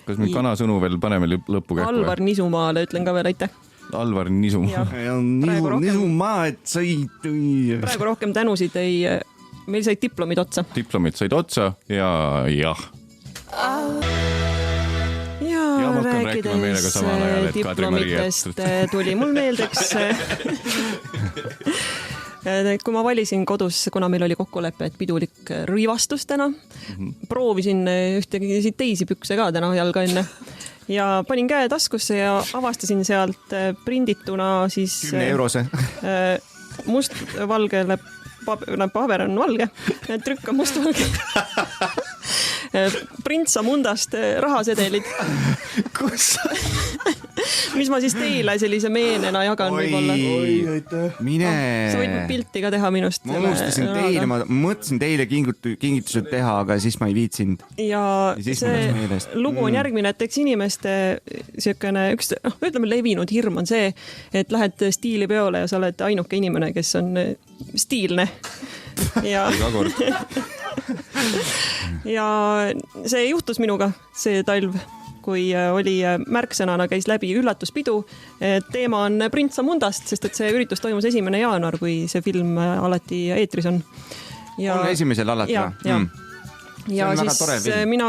Kas me kanasõnu veel paneme lõppu kähku? Alvar Nisumaale ütlen ka veel aitäh. Alvar Nisumaa. Nisumaa, et said. Praegu rohkem tänusid meil said diplomid otsa. Diplomid said otsa ja jah. Ja rääkides diplomitest tuli mul meeldeks, kui ma valisin kodus, kuna meil oli kokkulepe, et pidulik rõivastus täna, proovisin ühtegi teisi pükse ka täna jalga enne ja panin käe taskusse ja avastasin sealt prindituna siis 10 eurose mustvalgele paber on valge, trükk on mustvalge. Printsa Mundast rahasedelid. Kus? Mis ma siis teile sellise meenena jagan võib-olla. Mine. Sa võid pilti ka teha minust. Ma unustasin teile, ma mõtlesin teile kingitused teha, aga siis ma ei viitsinud. Ja see lugu on järgmine, et eks inimeste ütleme levinud hirm on see, et lähed stiilipeole ja sa oled ainuke inimene, kes on stiilne. Ja see juhtus minuga see talv, kui oli märksõnana käis läbi üllatuspidu. Teema on Printsa Mundast, sest et see üritus toimus 1. jaanuar, kui see film alati eetris on. On esimesel alati? Ja siis mina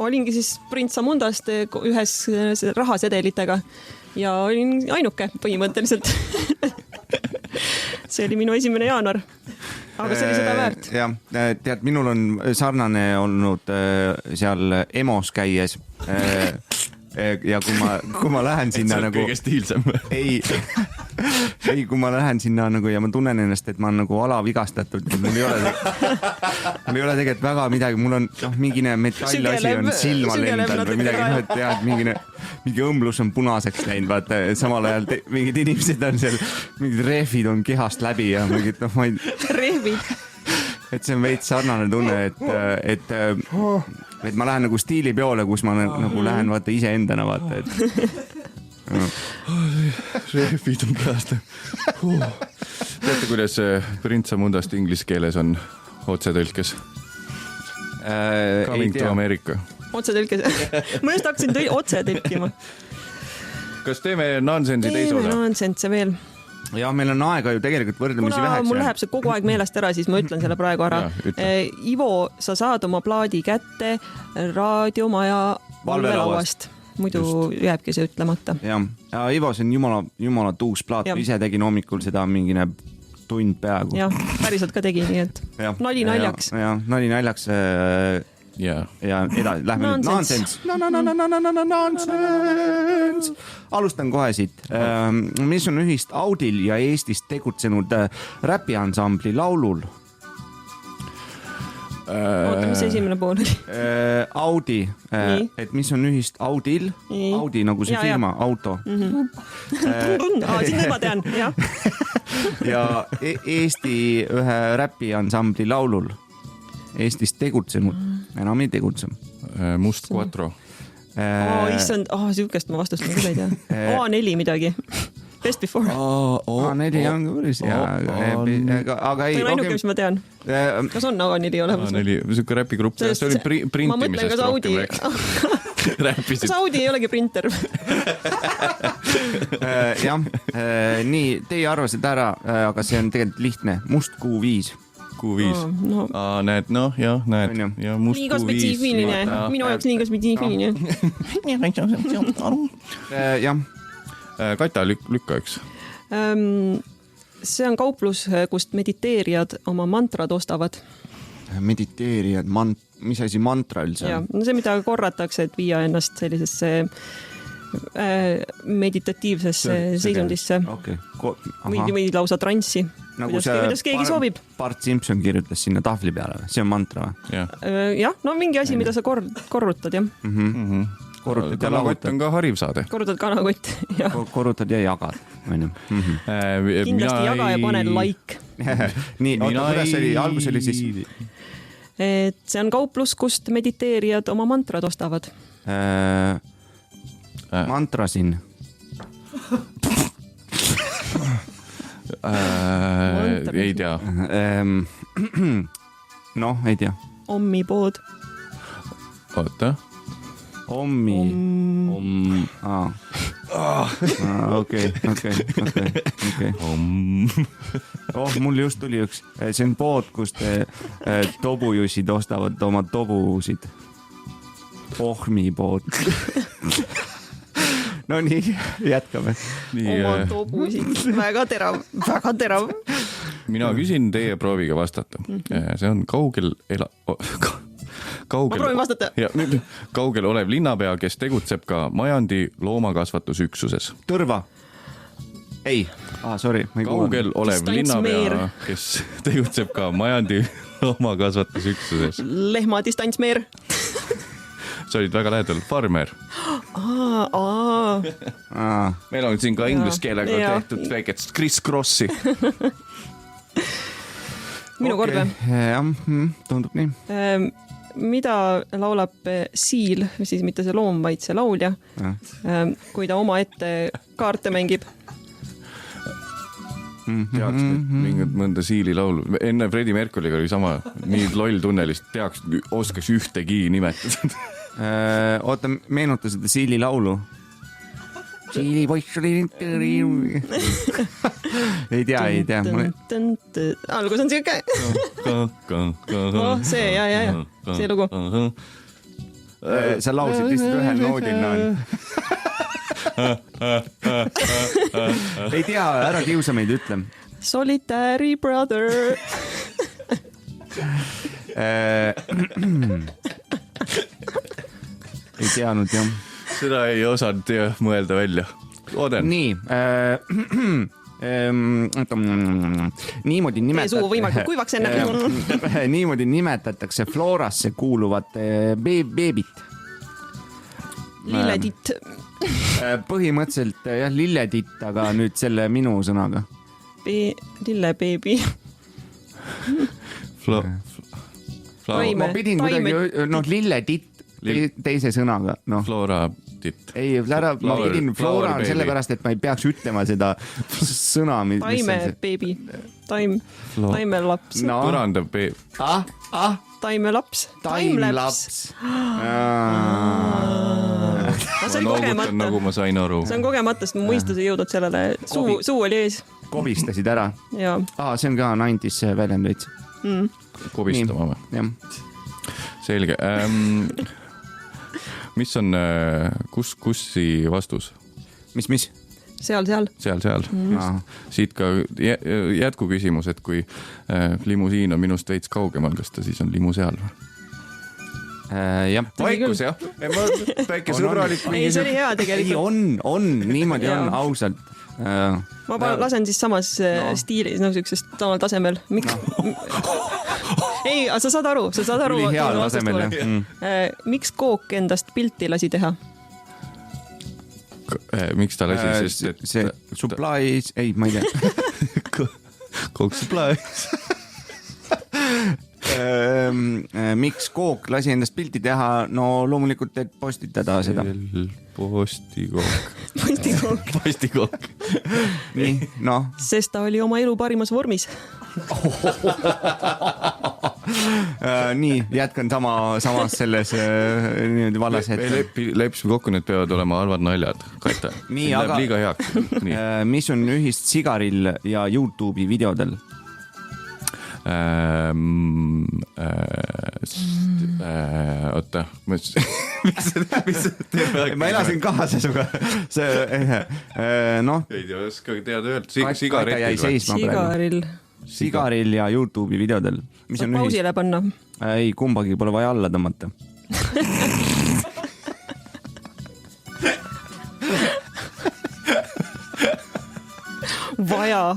olingi siis Printsa Mundast ühes rahasedelitega ja olin ainuke põhimõtteliselt. See oli minu 1. jaanuar. Aga see oli seda väärt. Jah, tead, minul on sarnane olnud seal EMO-s käies. Ja kui ma lähen sinna nagu... kõige stiilsem. Ei, kui ma lähen sinna nagu ja ma tunnen ennast, et ma olen nagu alavigastatud. Mul ei ole tegelikult väga midagi. Mul on mingine metallasi on silma lendanud või midagi. Tead, mingi õmblus on punaseks läinud. Vaata, samal ajal mingid inimesed on seal, mingid rehvid on kehast läbi ja mingid, ma ei... Rehvid? Et see on veits sarnane tunne, et ma lähen nagu stiilipeole, kus ma nagu lähen vaata iseendana vaata, Rehvid on kehast. Teate, kuidas Printsa Mundast inglise keeles on otsetõlkes? Coming to America. Otsetõlkes. Ma just hakkasin otse tõlkima. Kas teeme nonsensi teise osa? Teeme nonsense veel. Ja meil on aega ju tegelikult võrdlemisi väheks. Kuna mul läheb see kogu aeg meelest ära, siis ma ütlen selle praegu ära. Ivo, sa saad oma plaadi kätte raadiomaja valvelauast. Muidu jääbki see ütlemata. Ja Ivo, see on jumala tuus plaat. Ise tegin hommikul seda mingine tund peaaegu. Jah, päriselt ka tegin, nii et nali naljaks. Nali naljaks. Ja edasi, lähme nüüd nonsense. Alustan kohe siit. Mis on ühist Audil ja Eestis tegutsenud räpiansambli Laulul? Oota, mis esimene pool oli? Audi, et mis on ühist Audil, Audi nagu see firma, auto. Siin ma tean, jah. Ja Eesti ühe räpiansambli Laulul. Eestis tegutsenud, enam ei tegutse. Must Quattro. Issand, sihukest ma vastustan küll ei tea. A4 midagi. Best Before. A4 on päris hea. Aga ei. See on ainuke, mis ma tean. Kas on A4 olemas? A4, sihuke räpigrupp. See oli printimisest rohkem rääkisid. Kas Audi ei olegi printer? Jah, nii, teie arvasid ära, aga see on tegelikult lihtne. Must Q5. Näed, näed. Liiga spetsiifiline. Minu jaoks liiga spetsiifiline. Jah. Kata, lükka üks. See on kauplus, kust mediteerijad oma mantrad ostavad. Mediteerijad, mis asi mantra üldse? See, mida korratakse, et viia ennast sellisesse meditatiivsesse seisundisse. Või lausa transsi. Kuidas keegi soovib. Bart Simpson kirjutas sinna tahvli peale. See on mantra või? Jah, no mingi asi, mida sa korrutad, jah. korrutad ja kanakott lahutad on ka hariv saade. korrutad kanakott ja korrutad ja jagad kindlasti jaga ja pane like. nii, oota, kuidas see oli, algus oli siis Et see on kauplus, kust mediteerijad oma mantrad ostavad. mantrasin ei tea. noh, ei tea. Ommipood. Oota. Okei. Mul just tuli üks, see on pood, kus tobujussid ostavad oma tobusid. Ohmipood. No nii, jätkame. Oma tobusid, väga terav. Mina küsin, teie proovige vastata. See on kaugel Ma proovin vastata. Kaugel olev linnapea, kes tegutseb ka Majandi loomakasvatusüksuses. Tõrva. Ei, sorry. Kaugel olev linnapea, kes tegutseb ka Majandi loomakasvatusüksuses. Lehma distantsmeer. Sa olid väga lähedal. Farmer. Meil on siin ka inglise keelega tehtud väikest criss-crossi. Minu kord või? Tundub nii. Mida laulab siil, siis mitte see loom, vaid see laulja, kui ta oma ette kaarte mängib? Teaks mingit mõnda siili laulu. Enne Freddie Mercury'ga oli sama, nii loll tunnelist, oskaks ühtegi nimetada. Oota, meenuta seda siili laulu. Siili poiss oli ei tea. Algus on siuke. See, ja. See lugu. Sa laulsid lihtsalt ühel noodil. Ei tea, ära kiusa meid, ütle. Solitary brother. Ei teadnud, jah. Seda ei osanud mõelda välja. Oden. Nii. Niimoodi suu võimalikult kuivaks enne. Niimoodi nimetatakse Florasse kuuluvat beebit. Lilletitt. Põhimõtteliselt jah, lilletitt, aga nüüd selle minu sõnaga. Lillebeebi. Ma pidin kuidagi, lilletitt teise sõnaga. Flora titt. Ei, ma pidin Flora on sellepärast, et ma ei peaks ütlema seda sõna. Taimebeebi. Taimelaps. Põranda beeb. Taimelaps. Taimlaps. See on kogemata. Nagu ma sain aru. See on kogemata, sest mu mõistus ei jõudnud sellele. Suu oli ees. Kobistasid ära? Jaa. See on ka 90s väljend veits. Kobistama või? Jah. Selge. Mis on kussi vastus? Mis? Seal. Siit ka jätku küsimus, et kui limusiin on minust veits kaugemal, kas ta siis on limu seal? Jah. Vaikus, jah? Väike sõbralik. Ei, see oli hea tegelikult. On, niimoodi on, ausalt. Ma lasen siis samas stiilis, sükesest samal tasemel. Miks? Ei, aga sa saad aru. Üli heal tasemel, jah. Miks Kook endast pilti lasi teha? Miks ta lasi? See supplies, ei, ma ei tea. Kook supplies. Miks Kook lasi endast pilti teha? No loomulikult, et postitada seda. Postikook. Nii, noh. Sest ta oli oma elu parimas vormis. Nii, jätkan samas selles niimoodi vallas hetkel. Lepsime kokku, need peavad olema halvad naljad. Kaita, läheb liiga heaks. Mis on ühist Sigarill ja YouTube'i videodel? Oota, ma elasin kaasa suga. Ei tea, oska teada öelda. Sigarill ja YouTube'i videodel. Saab pausile panna. Ei, kumbagi pole vaja alla tõmmata. Vaja.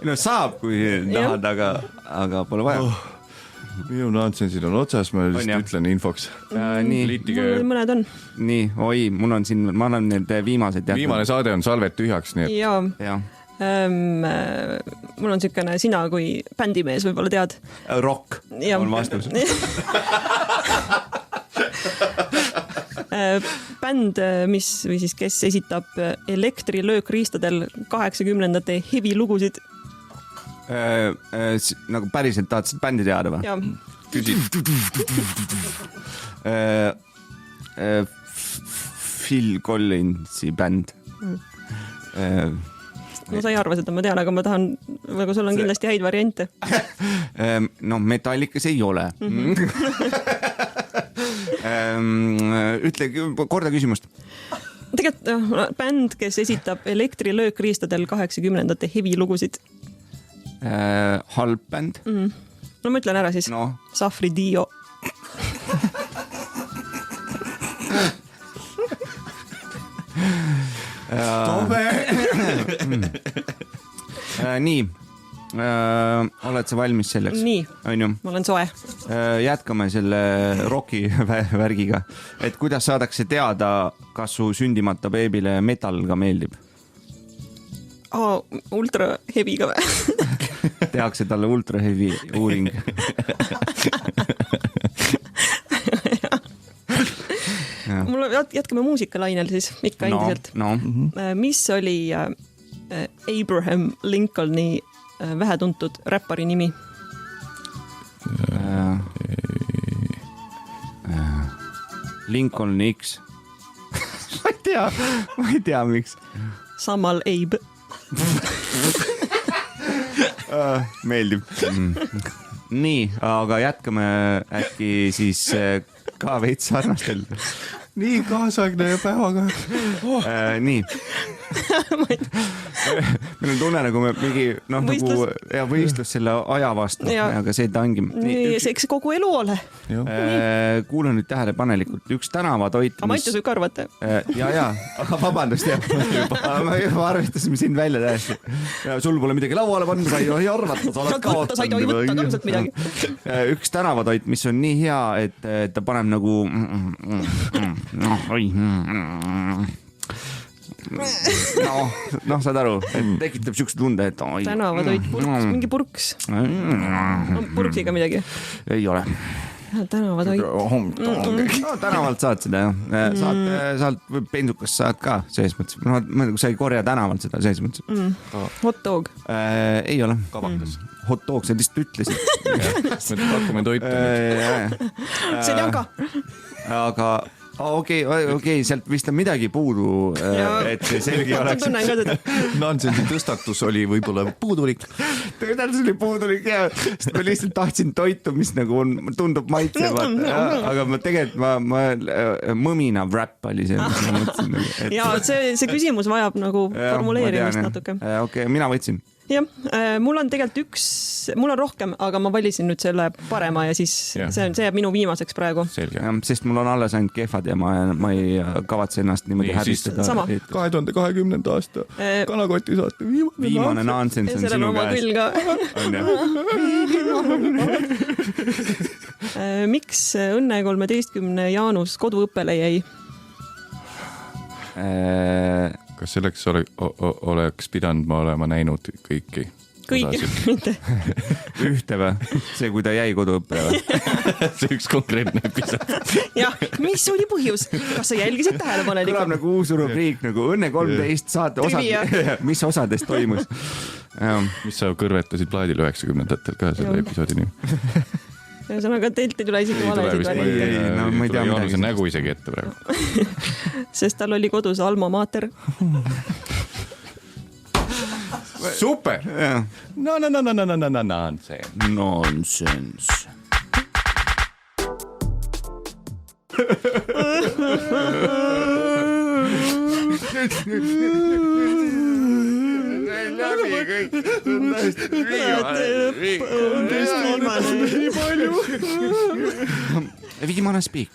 No saab, kui tahad, aga pole vaja. minu nonsensid on otsas, ma lihtsalt ütlen infoks. Nii, mõned on. Nii, oi, mul on siin, ma annan need viimased. Viimane saade on salved tühjaks, nii et... Ja. Mul on sükene sina kui bändimees, võib-olla tead. Rock on vastus. Bänd, või siis kes esitab elektrilöökriistadel 80ndate heavy lugusid. Nagu päriselt tahad seda bändi teada või? Jah. Phil Collinsi bänd. No sa ei arva seda, ma tean, aga ma tahan, aga sul on kindlasti häid variante. No Metallicas ei ole. Ütle korda küsimust. Tegelikult bänd, kes esitab elektrilöökriistadel 80ndate heavy lugusid. Halb bänd. No ma ütlen ära siis. No. Safri Dio. Nii, oled sa valmis selleks? Nii, ma olen soe. Jätkame selle roki värgiga, et kuidas saadakse teada, kas su sündimata beebile metal ka meeldib? Ultra heavy ka või? Tehakse talle ultra heavy uuring. Jätkame muusikalainel siis, ikka endiselt. Mis oli Abraham Lincolni vähetuntud räppari nimi? Lincoln X. Ma ei tea, miks. Samal Abe. Meeldib. Nii, aga jätkame äkki siis ka veits sarnastel. Nii kaasaegne päevaga. Nii. Meil on tunne nagu me mingi võistlus selle aja vastu, aga see ta ongi. See kogu elu ole. Kuule nüüd tähelepanelikult. Üks tänavatoit. Aga ma ütles võib ka arvata. Ja, aga vabandust, ma arvestasime sind välja täiesti. Sul pole midagi lauale pannud, sa ei arvata, sa oled kaotanud. Sa ei tohi võtta täpselt midagi. Üks tänavatoit, mis on nii hea, et ta paneb nagu saad aru, et tekitab siukse tunde, et tänavatoit, mingi purks. Purksiga midagi. Ei ole. Tänavatoit. Tänavalt saad seda, saad bensukast saad ka selles mõttes. Sa ei korja tänavalt seda selles mõttes. Hot dog. Ei ole. Kavandas. Hot dog, sa lihtsalt ütlesid. Me pakume toitu. See on ka. Aga okei, sealt vist on midagi puudu, et see selgi oleks. Nonsensi tõstatus oli võib-olla puudulik. Tõenäoliselt oli puudulik, sest ma lihtsalt tahtsin toitu, mis nagu tundub maitsevat, aga ma tegelikult mõminav räpp oli see, mis ma mõtlesin. Ja see küsimus vajab nagu formuleerimist natuke. Okei, mina võtsin. Jah, mul on tegelikult mul on rohkem, aga ma valisin nüüd selle parema ja siis see jääb minu viimaseks praegu. Selge. Sest mul on alles ainult kehvad ja ma ei kavatse ennast niimoodi häbistada. Sama. 2020. aasta Kanakoti saate viimane nonsense on sinu käes. Miks Õnne 13 Jaanus koduõppele jäi? Kas selleks oleks pidanud ma olema näinud kõiki? Kõiki, mitte. Ühte või? See, kui ta jäi koduõppele või? See üks konkreetne episood. Jah, mis oli põhjus? Kas sa jälgisid tähelepanelikult? Kõlab nagu uus rubriik, nagu Õnne 13 saate osad, mis osadest toimus. Mis sa kõrvetasid plaadil 90-ndatel ka selle episoodi nimi? Ühesõnaga, teilt ei tule isegi valesid variante. Ma ei tea midagi. See nägu isegi ette praegu. Sest tal oli kodus alma mater. Super! Nonsense. Läbi kõik. Viimane spiik.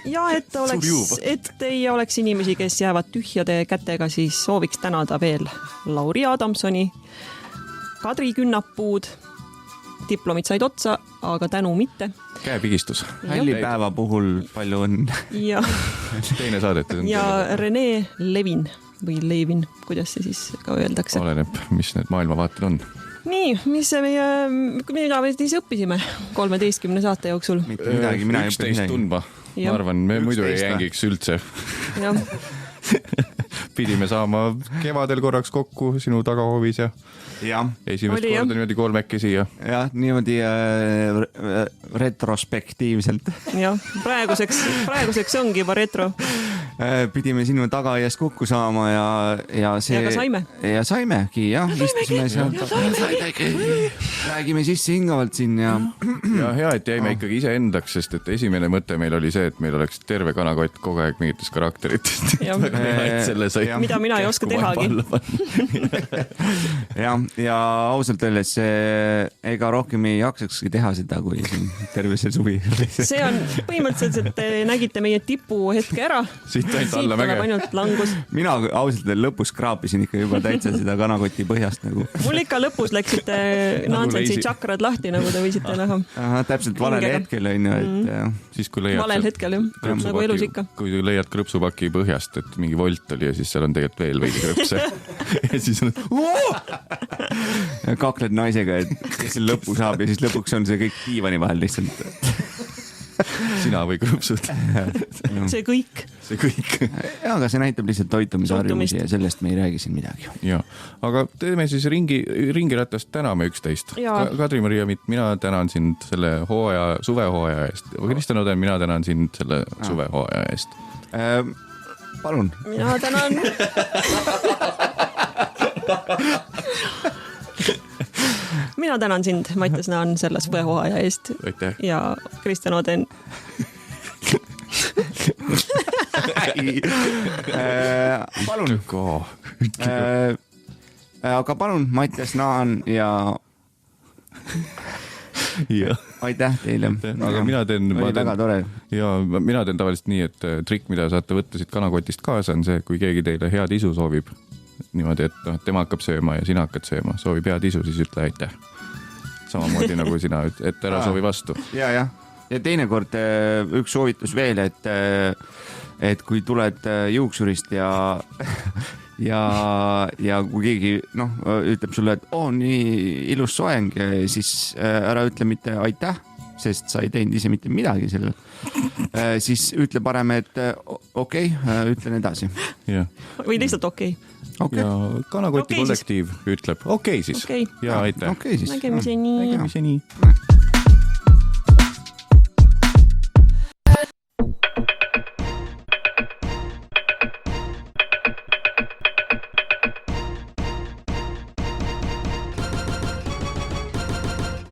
Ja et ei oleks inimesi, kes jäävad tühjade kätega, siis sooviks tänada veel Lauri Adamsoni, Kadri Künnapuud, diplomid said otsa, aga tänu mitte. Käepigistus. hällipäeva puhul palju õnne. Ja, Teine saade. ja Rene Levin või Levin, kuidas see siis ka öeldakse. Oleneb, mis need maailmavaated on. Nii, mida me siis õppisime 13 saate jooksul? Mitte midagi, mina ei õppinud 11 midagi. tundma. Ma arvan, me muidu ei jängiks üldse. Jah. Pidime saama kevadel korraks kokku sinu tagahoovis ja esimest Oli, korda niimoodi kolmekesi ja niimoodi retrospektiivselt. Jah, praeguseks ongi juba retro. Pidime sinu tagaaias kokku saama ja see... Ja ka saime. Ja saimegi, jah. Istusime seal. Räägime sisse hingavalt siin ja hea, et jäime ikkagi ise endaks, sest et esimene mõte meil oli see, et meil oleks terve kanakott kogu aeg mingitest karakteritest. Väga hea, et selle sai. Mida mina ei oska tehagi. ja ausalt öeldes ega rohkem ei jaksakski teha seda, kui siin terve see suvi. See on põhimõtteliselt, et te nägite meie tipu hetke ära. Siit alla mäge. Ainult langus. Mina ausalt öeldes lõpus kraapisin ikka juba täitsa seda kanakoti põhjast nagu. Mul ikka lõpus läksite Nansensi tšakrad lahti, nagu te võisite näha. Täpselt valel hetkel on ju, et siis kui leiad valel hetkel, jah, nagu elus ikka. Kui leiad krõpsupaki põhjast, et mingi volt oli ja siis seal on tegelikult veel veidi krõpse ja siis on kakled naisega, et kes selle lõpu saab ja siis lõpuks on see kõik diivani vahel lihtsalt. Sina või krõpsud. See kõik. Ja, aga see näitab lihtsalt toitumisharjumusi ja sellest me ei räägi siin midagi. Ja, aga teeme siis ringiratast täname 11. Kadri-Maria Mitt, mina tänan sind selle suvehooaja eest. Kristjan Oden, mina tänan sind selle suvehooaja eest. Palun. Mina tänan. Mina tänan sind, Mattias Naan, selle suvehooaja eest. Aitäh. Ja Kristjan Oden. Palun. Aga palun, Mattias Naan ja aitäh teile. Aga mina teen väga tore. Ja mina teen tavaliselt nii, et trikk, mida saate võtta siit kanakotist kaasa, on see, kui keegi teile head isu soovib niimoodi, et tema hakkab sööma ja sina hakkad sööma, soovib head isu, siis ütle aitäh. Samamoodi nagu sina, et ära soovi vastu. Ja teinekord üks soovitus veel, et kui tuled juuksurist ja kui keegi ütleb sulle, et nii ilus soeng, siis ära ütle mitte aitäh, sest sa ei teinud ise mitte midagi sellel. Siis ütle parem, et okei, ütlen edasi. Või lihtsalt okei. Ja kanakoti kollektiiv ütleb okei siis. Ja aitäh. Nägemiseni.